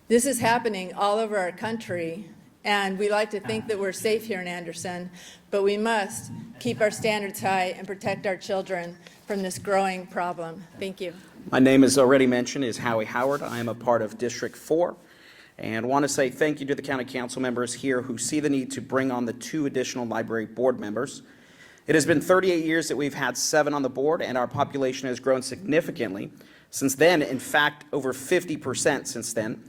S20: This is happening all over our country, and we like to think that we're safe here in Anderson, but we must keep our standards high and protect our children from this growing problem. Thank you.
S21: My name, as already mentioned, is Howie Howard. I am a part of District 4, And want to say thank you to the county council members here who see the need to bring on the 2 additional library board members. It has been 38 years that we've had 7 on the board, and our population has grown significantly since then, in fact, over 50% since then.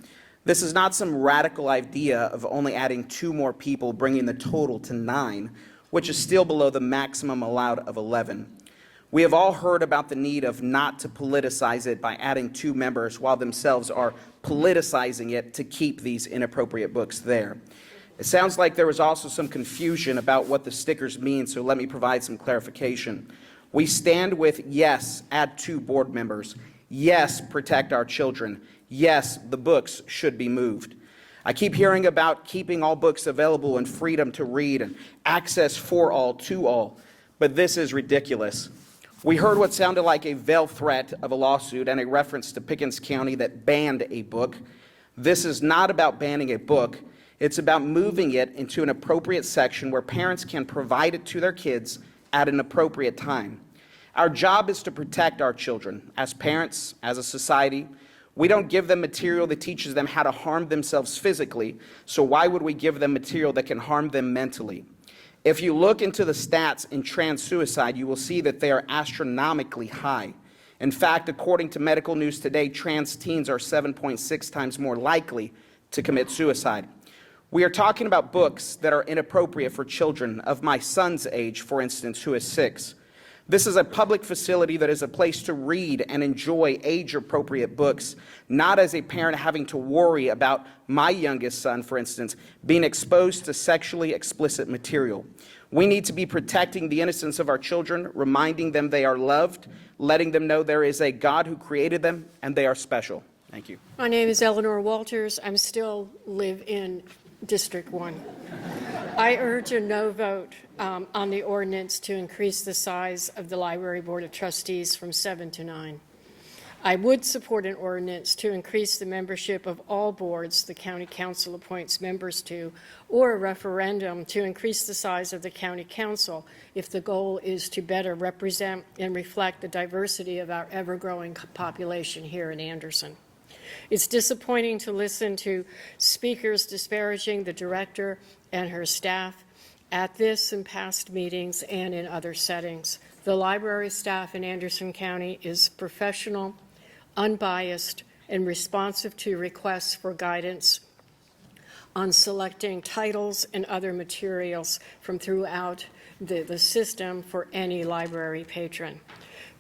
S21: This is not some radical idea of only adding 2 more people, bringing the total to 9, which is still below the maximum allowed of 11. We have all heard about the need of not to politicize it by adding 2 members while themselves are politicizing it to keep these inappropriate books there. It sounds like there was also some confusion about what the stickers mean, so let me provide some clarification. We stand with yes, add 2 board members. Yes, protect our children. Yes, the books should be moved. I keep hearing about keeping all books available and freedom to read and access for all to all, but this is ridiculous. We heard what sounded like a veiled threat of a lawsuit and a reference to Pickens County that banned a book. This is not about banning a book. It's about moving it into an appropriate section where parents can provide it to their kids at an appropriate time. Our job is to protect our children. As parents, as a society, we don't give them material that teaches them how to harm themselves physically, so why would we give them material that can harm them mentally? If you look into the stats in trans suicide, you will see that they are astronomically high. In fact, according to Medical News Today, trans teens are 7.6 times more likely to commit suicide. We are talking about books that are inappropriate for children of my son's age, for instance, who is 6. This is a public facility that is a place to read and enjoy age-appropriate books, not as a parent having to worry about my youngest son, for instance, being exposed to sexually explicit material. We need to be protecting the innocence of our children, reminding them they are loved, letting them know there is a God who created them and they are special. Thank you.
S12: My name is Eleanor Walters. I still live in District 1. I urge a no vote on the ordinance to increase the size of the Library Board of Trustees from 7 to 9. I would support an ordinance to increase the membership of all boards the county council appoints members to, or a referendum to increase the size of the county council if the goal is to better represent and reflect the diversity of our ever-growing population here in Anderson. It's disappointing to listen to speakers disparaging the director and her staff at this and past meetings and in other settings. The library staff in Anderson County is professional, unbiased, and responsive to requests for guidance on selecting titles and other materials from throughout the system for any library patron.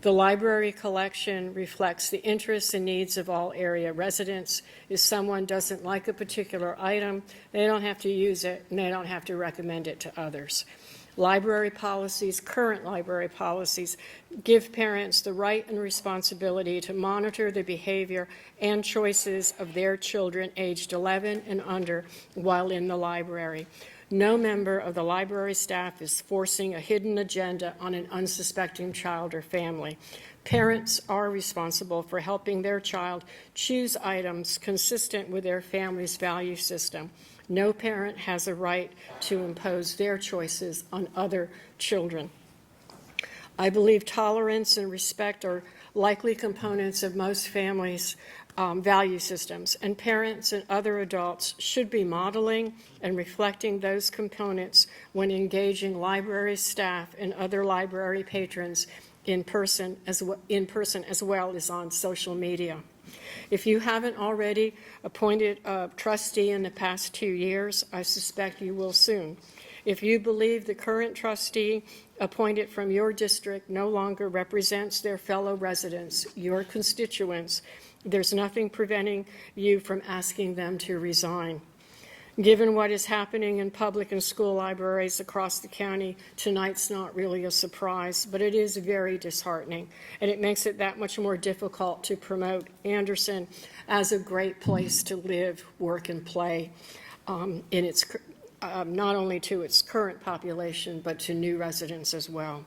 S12: The library collection reflects the interests and needs of all area residents. If someone doesn't like a particular item, they don't have to use it and they don't have to recommend it to others. Library policies, current library policies, give parents the right and responsibility to monitor the behavior and choices of their children aged 11 and under while in the library. No member of the library staff is forcing a hidden agenda on an unsuspecting child or family. Parents are responsible for helping their child choose items consistent with their family's value system. No parent has a right to impose their choices on other children. I believe tolerance and respect are likely components of most families' value systems, and parents and other adults should be modeling and reflecting those components when engaging library staff and other library patrons in person as well as on social media. If you haven't already appointed a trustee in the past 2 years, I suspect you will soon. If you believe the current trustee appointed from your district no longer represents their fellow residents, your constituents, there's nothing preventing you from asking them to resign. Given what is happening in public and school libraries across the county, tonight's not really a surprise, but it is very disheartening, and it makes it that much more difficult to promote Anderson as a great place to live, work, and play, in its not only to its current population, but to new residents as well.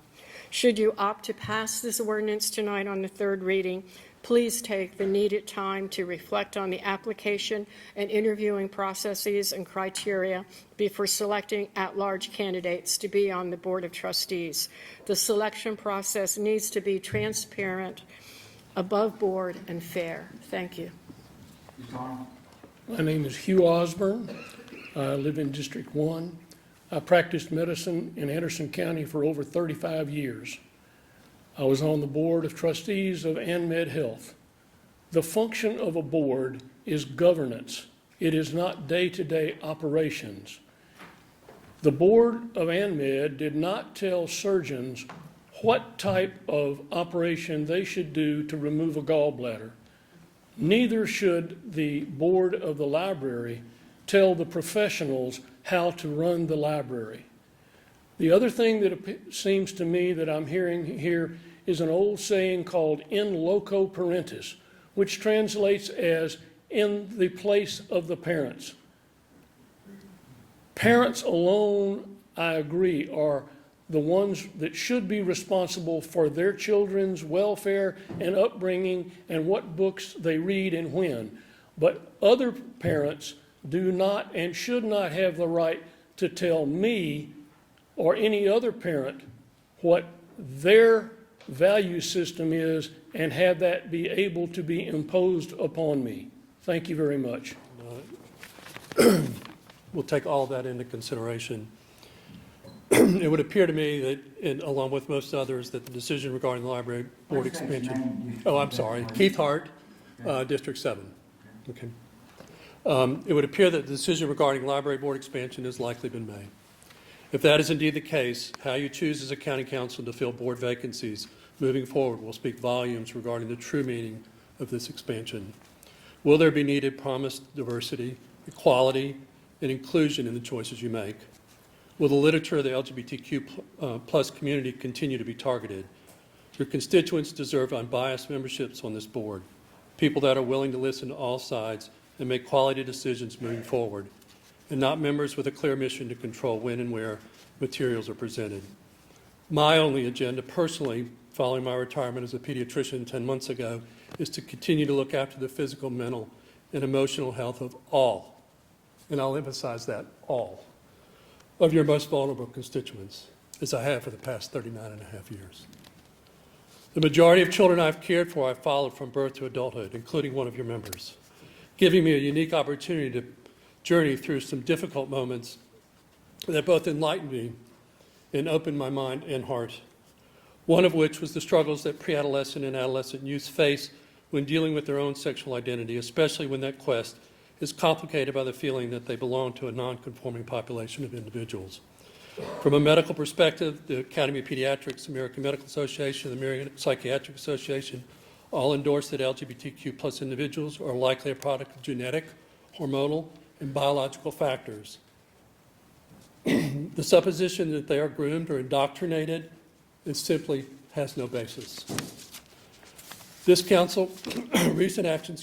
S12: Should you opt to pass this ordinance tonight on the third reading, please take the needed time to reflect on the application and interviewing processes and criteria before selecting at-large candidates to be on the Board of Trustees. The selection process needs to be transparent, above board, and fair. Thank you.
S3: Ms. Arnold?
S1: My name is Hugh Osborne. I live in District 1. I practiced medicine in Anderson County for over 35 years. I was on the board of trustees of ANMed Health. The function of a board is governance. It is not day-to-day operations. The board of ANMed did not tell surgeons what type of operation they should do to remove a gallbladder. Neither should the board of the library tell the professionals how to run the library. The other thing that seems to me that I'm hearing here is an old saying called in loco parentis, which translates as in the place of the parents. Parents alone, I agree, are the ones that should be responsible for their children's welfare and upbringing and what books they read and when. But other parents do not and should not have the right to tell me or any other parent what their value system is and have that be able to be imposed upon me. Thank you very much.
S5: We'll take all that into consideration. It would appear to me that, and along with most others, that the decision regarding the library board expansion. Oh, I'm sorry. Keith Hart, District 7. Okay. It would appear that the decision regarding library board expansion has likely been made. If that is indeed the case, how you choose as a county council to fill board vacancies moving forward will speak volumes regarding the true meaning of this expansion. Will there be needed promised diversity, equality, and inclusion in the choices you make? Will the literature of the LGBTQ plus community continue to be targeted? Your constituents deserve unbiased memberships on this board, people that are willing to listen to all sides and make quality decisions moving forward, and not members with a clear mission to control when and where materials are presented. My only agenda personally, following my retirement as a pediatrician 10 months ago, is to continue to look after the physical, mental, and emotional health of all, and I'll emphasize that, all, of your most vulnerable constituents, as I have for the past 39 and a half years. The majority of children I've cared for, I've followed from birth to adulthood, including one of your members, giving me a unique opportunity to journey through some difficult moments that both enlightened me and opened my mind and heart. One of which was the struggles that pre-adolescent and adolescent youth face when dealing with their own sexual identity, especially when that quest is complicated by the feeling that they belong to a non-conforming population of individuals. From a medical perspective, the Academy of Pediatrics, American Medical Association, the American Psychiatric Association all endorse that LGBTQ plus individuals are likely a product of genetic, hormonal, and biological factors. The supposition that they are groomed or indoctrinated, it simply has no basis. This council, recent action,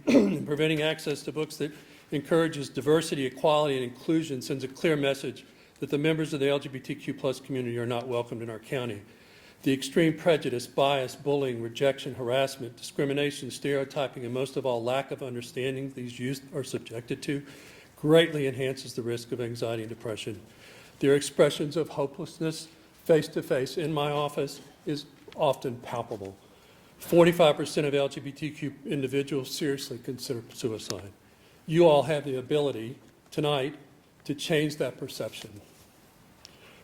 S5: in preventing access to books that encourages diversity, equality, and inclusion sends a clear message that the members of the LGBTQ plus community are not welcomed in our county. The extreme prejudice, bias, bullying, rejection, harassment, discrimination, stereotyping, and most of all, lack of understanding these youth are subjected to greatly enhances the risk of anxiety and depression. Their expressions of hopelessness face-to-face in my office is often palpable. 45% of LGBTQ individuals seriously consider suicide. You all have the ability tonight to change that perception.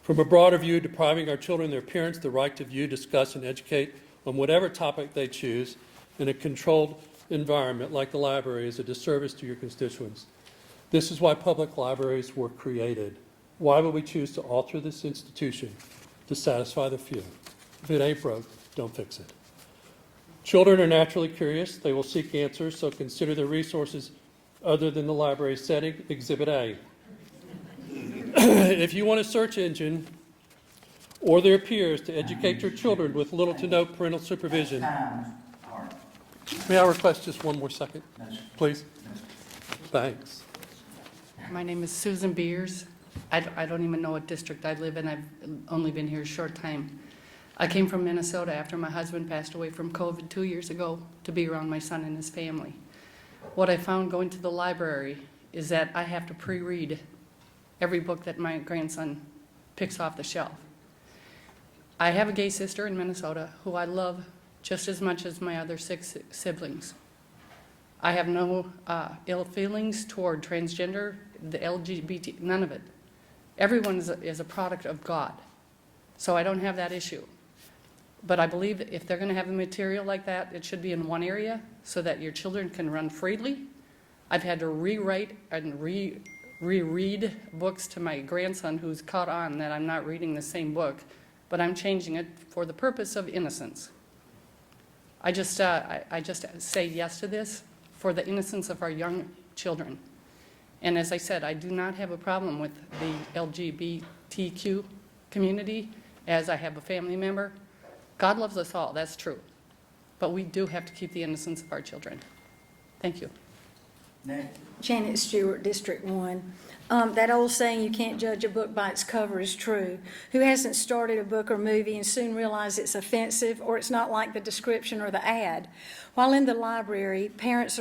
S5: From a broader view, depriving our children and their parents the right to view, discuss, and educate on whatever topic they choose in a controlled environment like the library is a disservice to your constituents. This is why public libraries were created. Why would we choose to alter this institution to satisfy the few? If it ain't broke, don't fix it. Children are naturally curious. They will seek answers, so consider the resources other than the library setting. Exhibit A. If you want a search engine or their peers to educate your children with little to no parental supervision. May I request just one more second, please? Thanks.
S22: My name is Susan Beers. I don't even know what district I live in. I've only been here a short time. I came from Minnesota after my husband passed away from COVID 2 years ago to be around my son and his family. What I found going to the library is that I have to pre-read every book that my grandson picks off the shelf. I have a gay sister in Minnesota who I love just as much as my other 6 siblings. I have no ill feelings toward transgender, the LGBT, none of it. Everyone is a product of God, so I don't have that issue. But I believe that if they're going to have a material like that, it should be in one area so that your children can run freely. I've had to rewrite and reread books to my grandson who's caught on that I'm not reading the same book, but I'm changing it for the purpose of innocence. I just say yes to this for the innocence of our young children. And as I said, I do not have a problem with the LGBTQ community, as I have a family member. God loves us all, that's true. But we do have to keep the innocence of our children. Thank you.
S3: Next.
S17: Janet Stewart, District 1. That old saying, you can't judge a book by its cover, is true. Who hasn't started a book or movie and soon realized it's offensive or it's not like the description or the ad? While in the library, parents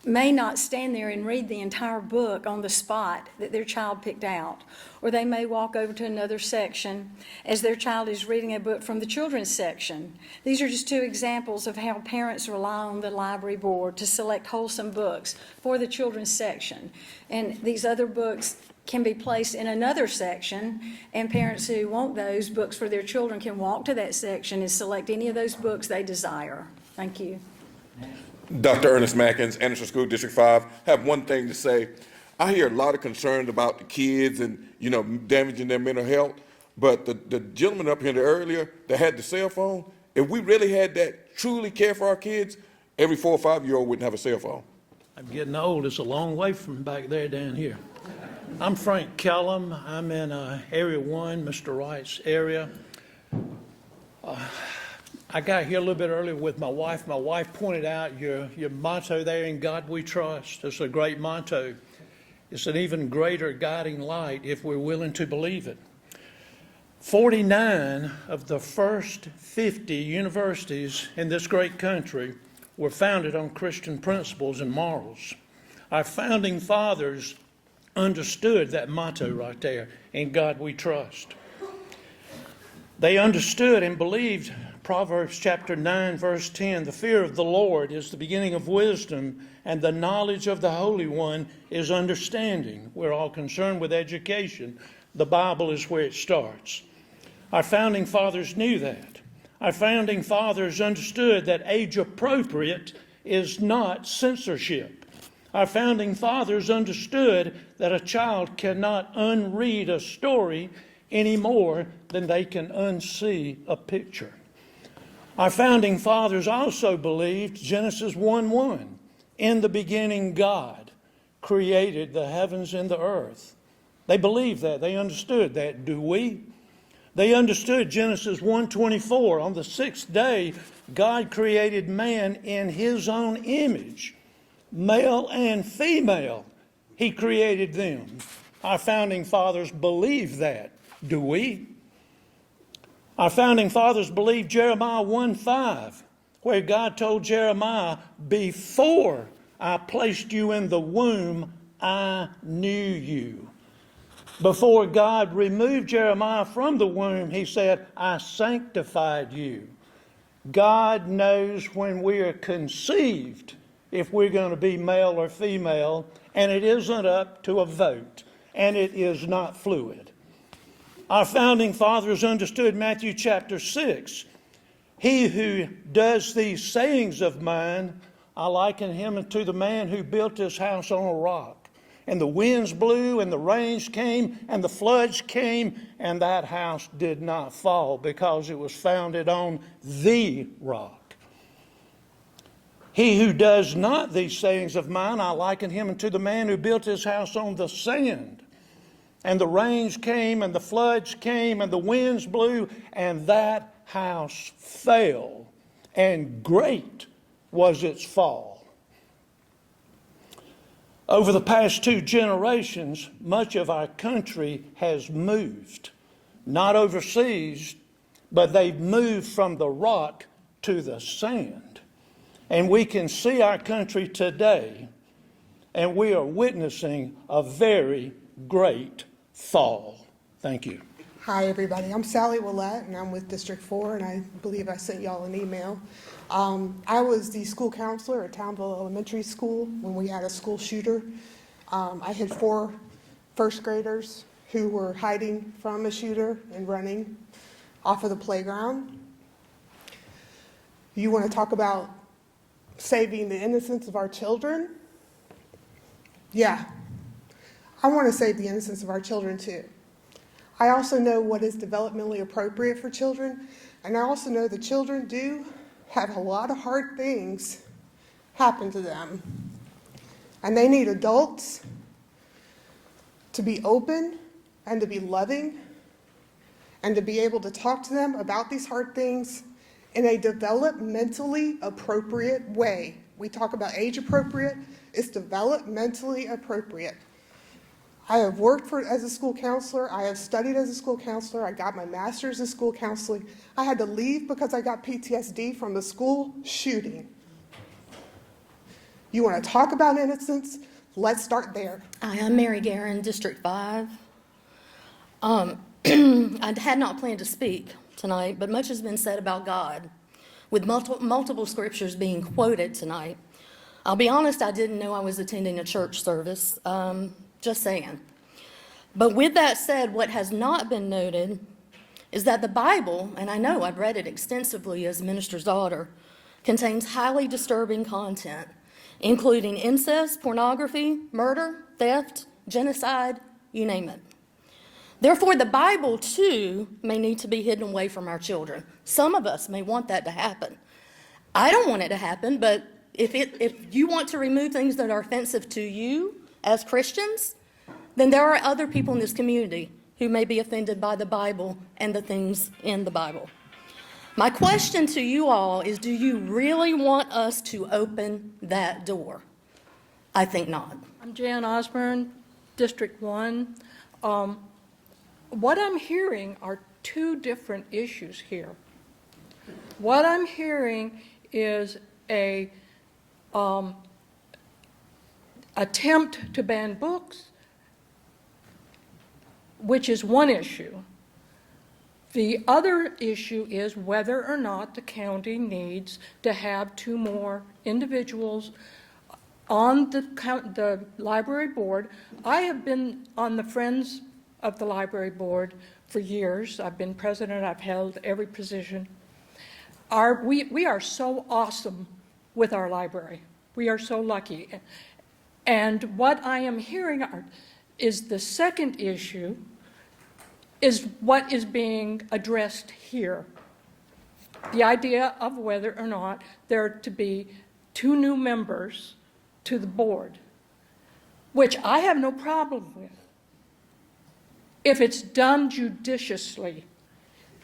S17: may not stand there and read the entire book on the spot that their child picked out, or they may walk over to another section as their child is reading a book from the children's section. These are just two examples of how parents rely on the library board to select wholesome books for the children's section. And these other books can be placed in another section, and parents who want those books for their children can walk to that section and select any of those books they desire. Thank you.
S2: Dr. Ernest Mackins, Anderson School District 5. Have one thing to say. I hear a lot of concerns about the kids and, damaging their mental health. But the gentleman up here earlier that had the cell phone, if we really had that truly care for our kids, every 4 or 5-year-old wouldn't have a cell phone.
S4: I'm getting old. It's a long way from back there down here. I'm Frank Kellum. I'm in Area 1, Mr. Wright's area. I got here a little bit earlier with my wife. My wife pointed out your motto there, "In God We Trust." It's a great motto. It's an even greater guiding light if we're willing to believe it. 49 of the first 50 universities in this great country were founded on Christian principles and morals. Our founding fathers understood that motto right there, "In God We Trust." They understood and believed Proverbs chapter 9, verse 10, "The fear of the Lord is the beginning of wisdom, and the knowledge of the Holy One is understanding." We're all concerned with education. The Bible is where it starts. Our founding fathers knew that. Our founding fathers understood that age appropriate is not censorship. Our founding fathers understood that a child cannot unread a story any more than they can unsee a picture. Our founding fathers also believed Genesis 1:1, "In the beginning God created the heavens and the earth." They believed that. They understood that. Do we? They understood Genesis 1:24, "On the sixth day God created man in his own image. Male and female He created them." Our founding fathers believed that. Do we? Our founding fathers believed Jeremiah 1:5, where God told Jeremiah, "Before I placed you in the womb, I knew you." Before God removed Jeremiah from the womb, He said, "I sanctified you." God knows when we are conceived if we're going to be male or female, and it isn't up to a vote, and it is not fluid. Our founding fathers understood Matthew chapter 6. "He who does these sayings of mine, I liken him to the man who built his house on a rock. And the winds blew, and the rains came, and the floods came, and that house did not fall, because it was founded on the rock. He who does not these sayings of mine, I liken him to the man who built his house on the sand. And the rains came, and the floods came, and the winds blew, and that house fell, and great was its fall." Over the past 2 generations, much of our country has moved. Not overseas, but they've moved from the rock to the sand. And we can see our country today, and we are witnessing a very great fall. Thank you.
S6: Hi, everybody. I'm Sally Willett, and I'm with District 4, and I believe I sent y'all an email. I was the school counselor at Townville Elementary School when we had a school shooter. I had 4 first graders who were hiding from a shooter and running off of the playground. You want to talk about saving the innocence of our children? Yeah, I want to save the innocence of our children too. I also know what is developmentally appropriate for children, and I also know that children do have a lot of hard things happen to them. And they need adults to be open and to be loving and to be able to talk to them about these hard things in a developmentally appropriate way. We talk about age appropriate, it's developmentally appropriate. I have worked as a school counselor. I have studied as a school counselor. I got my master's in school counseling. I had to leave because I got PTSD from the school shooting. You want to talk about innocence? Let's start there.
S7: Hi, I'm Mary Guerin, District 5. I had not planned to speak tonight, but much has been said about God, with multiple scriptures being quoted tonight. I'll be honest, I didn't know I was attending a church service. Just saying. But with that said, what has not been noted is that the Bible, and I know I've read it extensively as a minister's daughter, contains highly disturbing content, including incest, pornography, murder, theft, genocide, you name it. Therefore, the Bible, too, may need to be hidden away from our children. Some of us may want that to happen. I don't want it to happen, but if you want to remove things that are offensive to you as Christians, then there are other people in this community who may be offended by the Bible and the things in the Bible. My question to you all is, do you really want us to open that door? I think not.
S12: I'm Jan Osborne, District 1. What I'm hearing are 2 different issues here. What I'm hearing is a attempt to ban books, which is one issue. The other issue is whether or not the county needs to have 2 more individuals on the library board. I have been on the Friends of the Library Board for years. I've been president, I've held every position. We are so awesome with our library. We are so lucky. And what I am hearing is the second issue is what is being addressed here. The idea of whether or not there are to be 2 new members to the board, which I have no problem with, if it's done judiciously,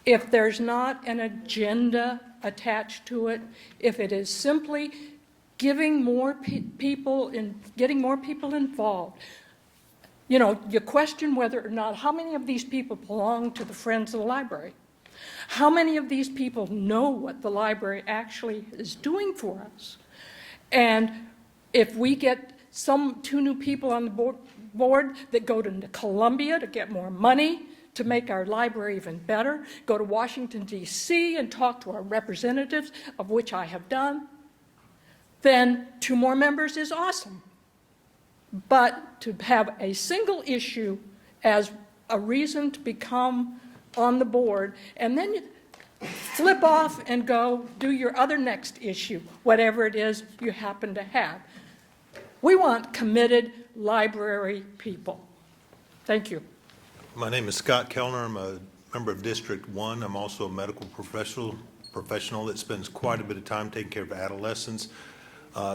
S12: if there's not an agenda attached to it, if it is simply giving more people getting more people involved. You know, you question whether or not, how many of these people belong to the Friends of the Library? How many of these people know what the library actually is doing for us? And if we get 2 new people on the board that go to Columbia to get more money to make our library even better, go to Washington, D.C. and talk to our representatives, of which I have done, then 2 more members is awesome. But to have a single issue as a reason to become on the board, and then you flip off and go do your other next issue, whatever it is you happen to have. We want committed library people. Thank you.
S23: My name is Scott Kellner. I'm a member of District 1. I'm also a medical professional that spends quite a bit of time taking care of adolescents.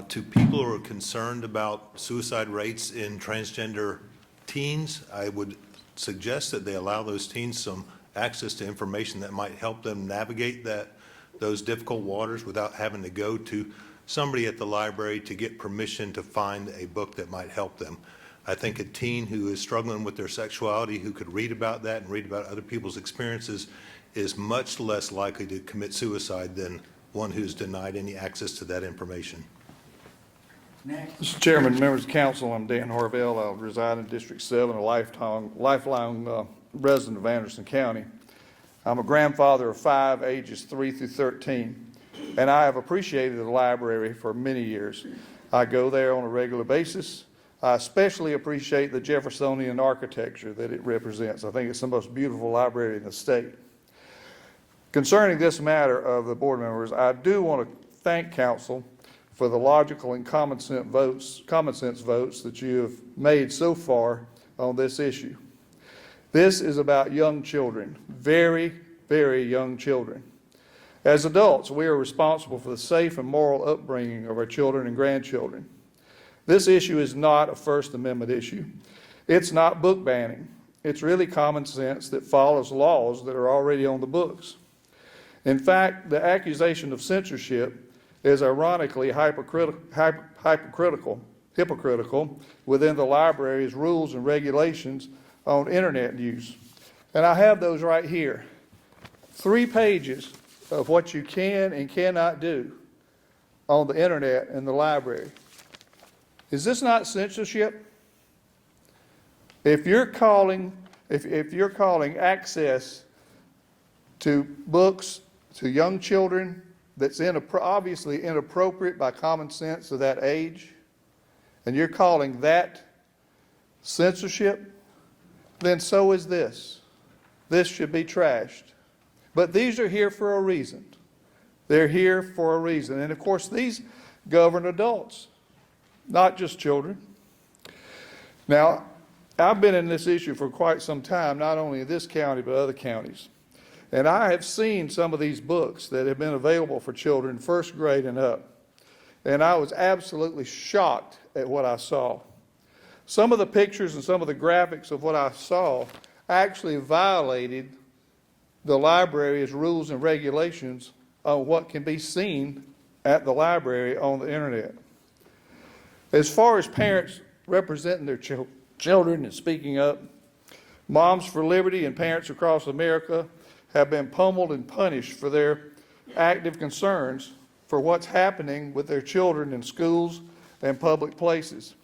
S23: To people who are concerned about suicide rates in transgender teens, I would suggest that they allow those teens some access to information that might help them navigate those difficult waters without having to go to somebody at the library to get permission to find a book that might help them. I think a teen who is struggling with their sexuality, who could read about that and read about other people's experiences, is much less likely to commit suicide than one who's denied any access to that information.
S3: Next.
S24: Mr. Chairman, members of council, I'm Dan Harvell. I reside in District 7, a lifelong
S8: resident of Anderson County. I'm a grandfather of 5, ages 3 through 13, and I have appreciated the library for many years. I go there on a regular basis. I especially appreciate the Jeffersonian architecture that it represents. I think it's the most beautiful library in the state. Concerning this matter of the board members, I do want to thank council for the logical and common sense votes that you have made so far on this issue. This is about young children, very, very young children. As adults, we are responsible for the safe and moral upbringing of our children and grandchildren. This issue is not a First Amendment issue. It's not book banning. It's really common sense that follows laws that are already on the books. In fact, the accusation of censorship is ironically hypocritical within the library's rules and regulations on internet use. And I have those right here. 3 pages of what you can and cannot do on the internet in the library. Is this not censorship? If you're calling access to books to young children that's obviously inappropriate by common sense of that age, and you're calling that censorship, then so is this. This should be trashed. But these are here for a reason. They're here for a reason. And of course, these govern adults, not just children. Now, I've been in this issue for quite some time, not only in this county, but other counties. And I have seen some of these books that have been available for children first grade and up. And I was absolutely shocked at what I saw. Some of the pictures and some of the graphics of what I saw actually violated the library's rules and regulations on what can be seen at the library on the internet. As far as parents representing their children and speaking up, Moms for Liberty and Parents Across America have been pummeled and punished for their active concerns for what's happening with their children in schools and public places,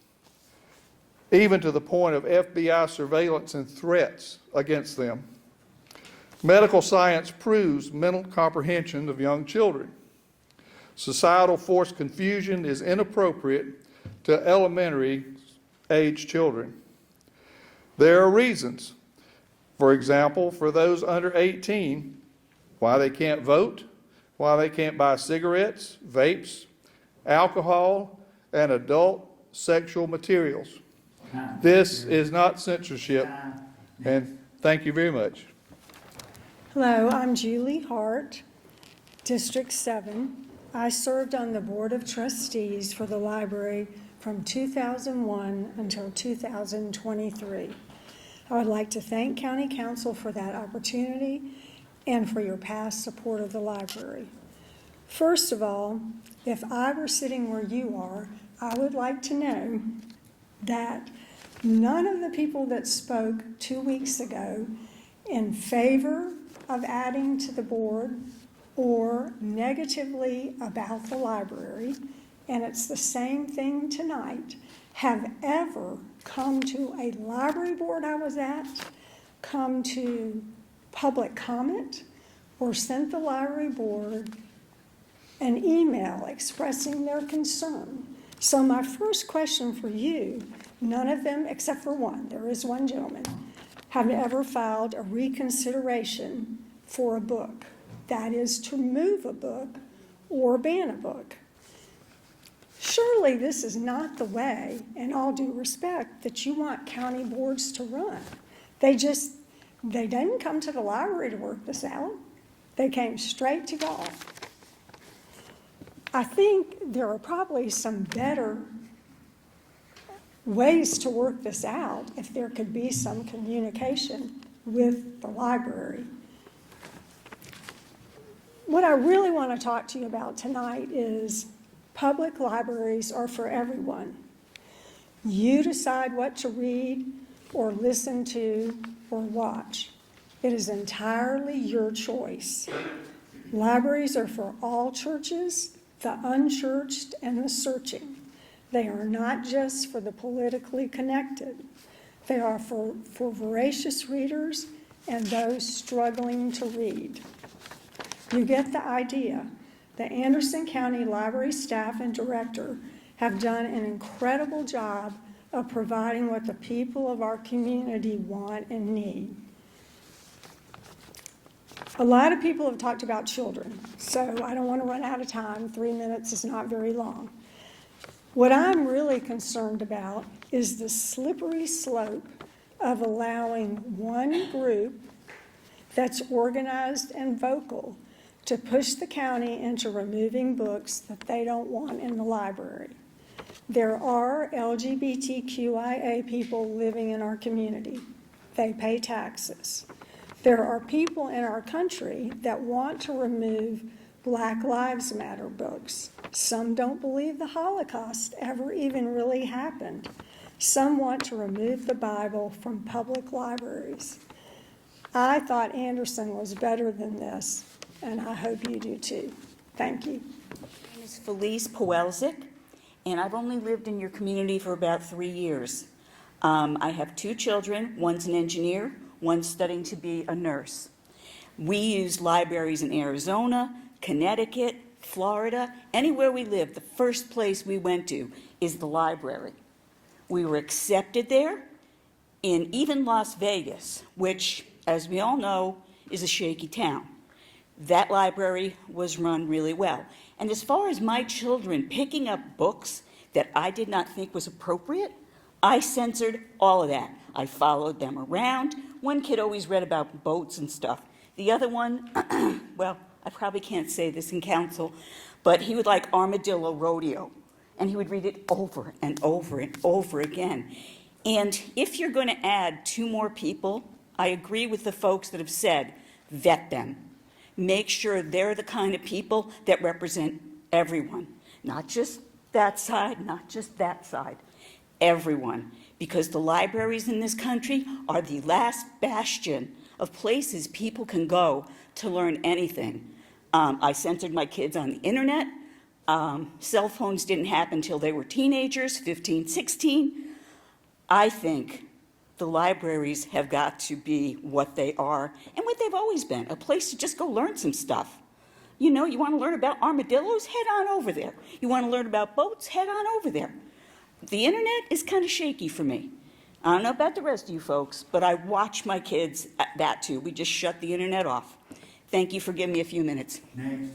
S8: even to the point of FBI surveillance and threats against them. Medical science proves mental comprehension of young children. Societal forced confusion is inappropriate to elementary age children. There are reasons, for example, for those under 18, why they can't vote, why they can't buy cigarettes, vapes, alcohol, and adult sexual materials. This is not censorship, and thank you very much.
S9: Hello, I'm Julie Hart, District 7. I served on the Board of Trustees for the library from 2001 until 2023. I would like to thank County Council for that opportunity and for your past support of the library. First of all, if I were sitting where you are, I would like to know that none of the people that spoke 2 weeks ago in favor of adding to the board or negatively about the library, and it's the same thing tonight, have ever come to a library board I was at, come to public comment, or sent the library board an email expressing their concern. So my first question for you, none of them except for one, there is one gentleman, have ever filed a reconsideration for a book. That is to move a book or ban a book. Surely this is not the way, in all due respect, that you want county boards to run. They didn't come to the library to work this out. They came straight to y'all. I think there are probably some better ways to work this out if there could be some communication with the library. What I really want to talk to you about tonight is public libraries are for everyone. You decide what to read or listen to or watch. It is entirely your choice. Libraries are for all churches, the unchurched, and the searching. They are not just for the politically connected. They are for voracious readers and those struggling to read. You get the idea. The Anderson County Library staff and director have done an incredible job of providing what the people of our community want and need. A lot of people have talked about children, so I don't want to run out of time. 3 minutes is not very long. What I'm really concerned about is the slippery slope of allowing one group that's organized and vocal to push the county into removing books that they don't want in the library. There are LGBTQIA people living in our community. They pay taxes. There are people in our country that want to remove Black Lives Matter books. Some don't believe the Holocaust ever even really happened. Some want to remove the Bible from public libraries. I thought Anderson was better than this, and I hope you do too. Thank you.
S10: My name is Felice Powelzik, and I've only lived in your community for about 3 years. I have 2 children. One's an engineer, one's studying to be a nurse. We use libraries in Arizona, Connecticut, Florida. Anywhere we live, the first place we went to is the library. We were accepted there, in even Las Vegas, which, as we all know, is a shaky town. That library was run really well. And as far as my children picking up books that I did not think was appropriate, I censored all of that. I followed them around. One kid always read about boats and stuff. The other one, well, I probably can't say this in council, but he would like Armadillo Rodeo, and he would read it over and over and over again. And if you're going to add 2 more people, I agree with the folks that have said, vet them. Make sure they're the kind of people that represent everyone, not just that side, not just that side, everyone. Because the libraries in this country are the last bastion of places people can go to learn anything. I censored my kids on the internet. Cell phones didn't happen until they were teenagers, 15, 16. I think the libraries have got to be what they are and what they've always been, a place to just go learn some stuff. You know, you want to learn about armadillos? Head on over there. You want to learn about boats? Head on over there. The internet is kind of shaky for me. I don't know about the rest of you folks, but I watch my kids at that too. We just shut the internet off. Thank you for giving me a few minutes.
S3: Next.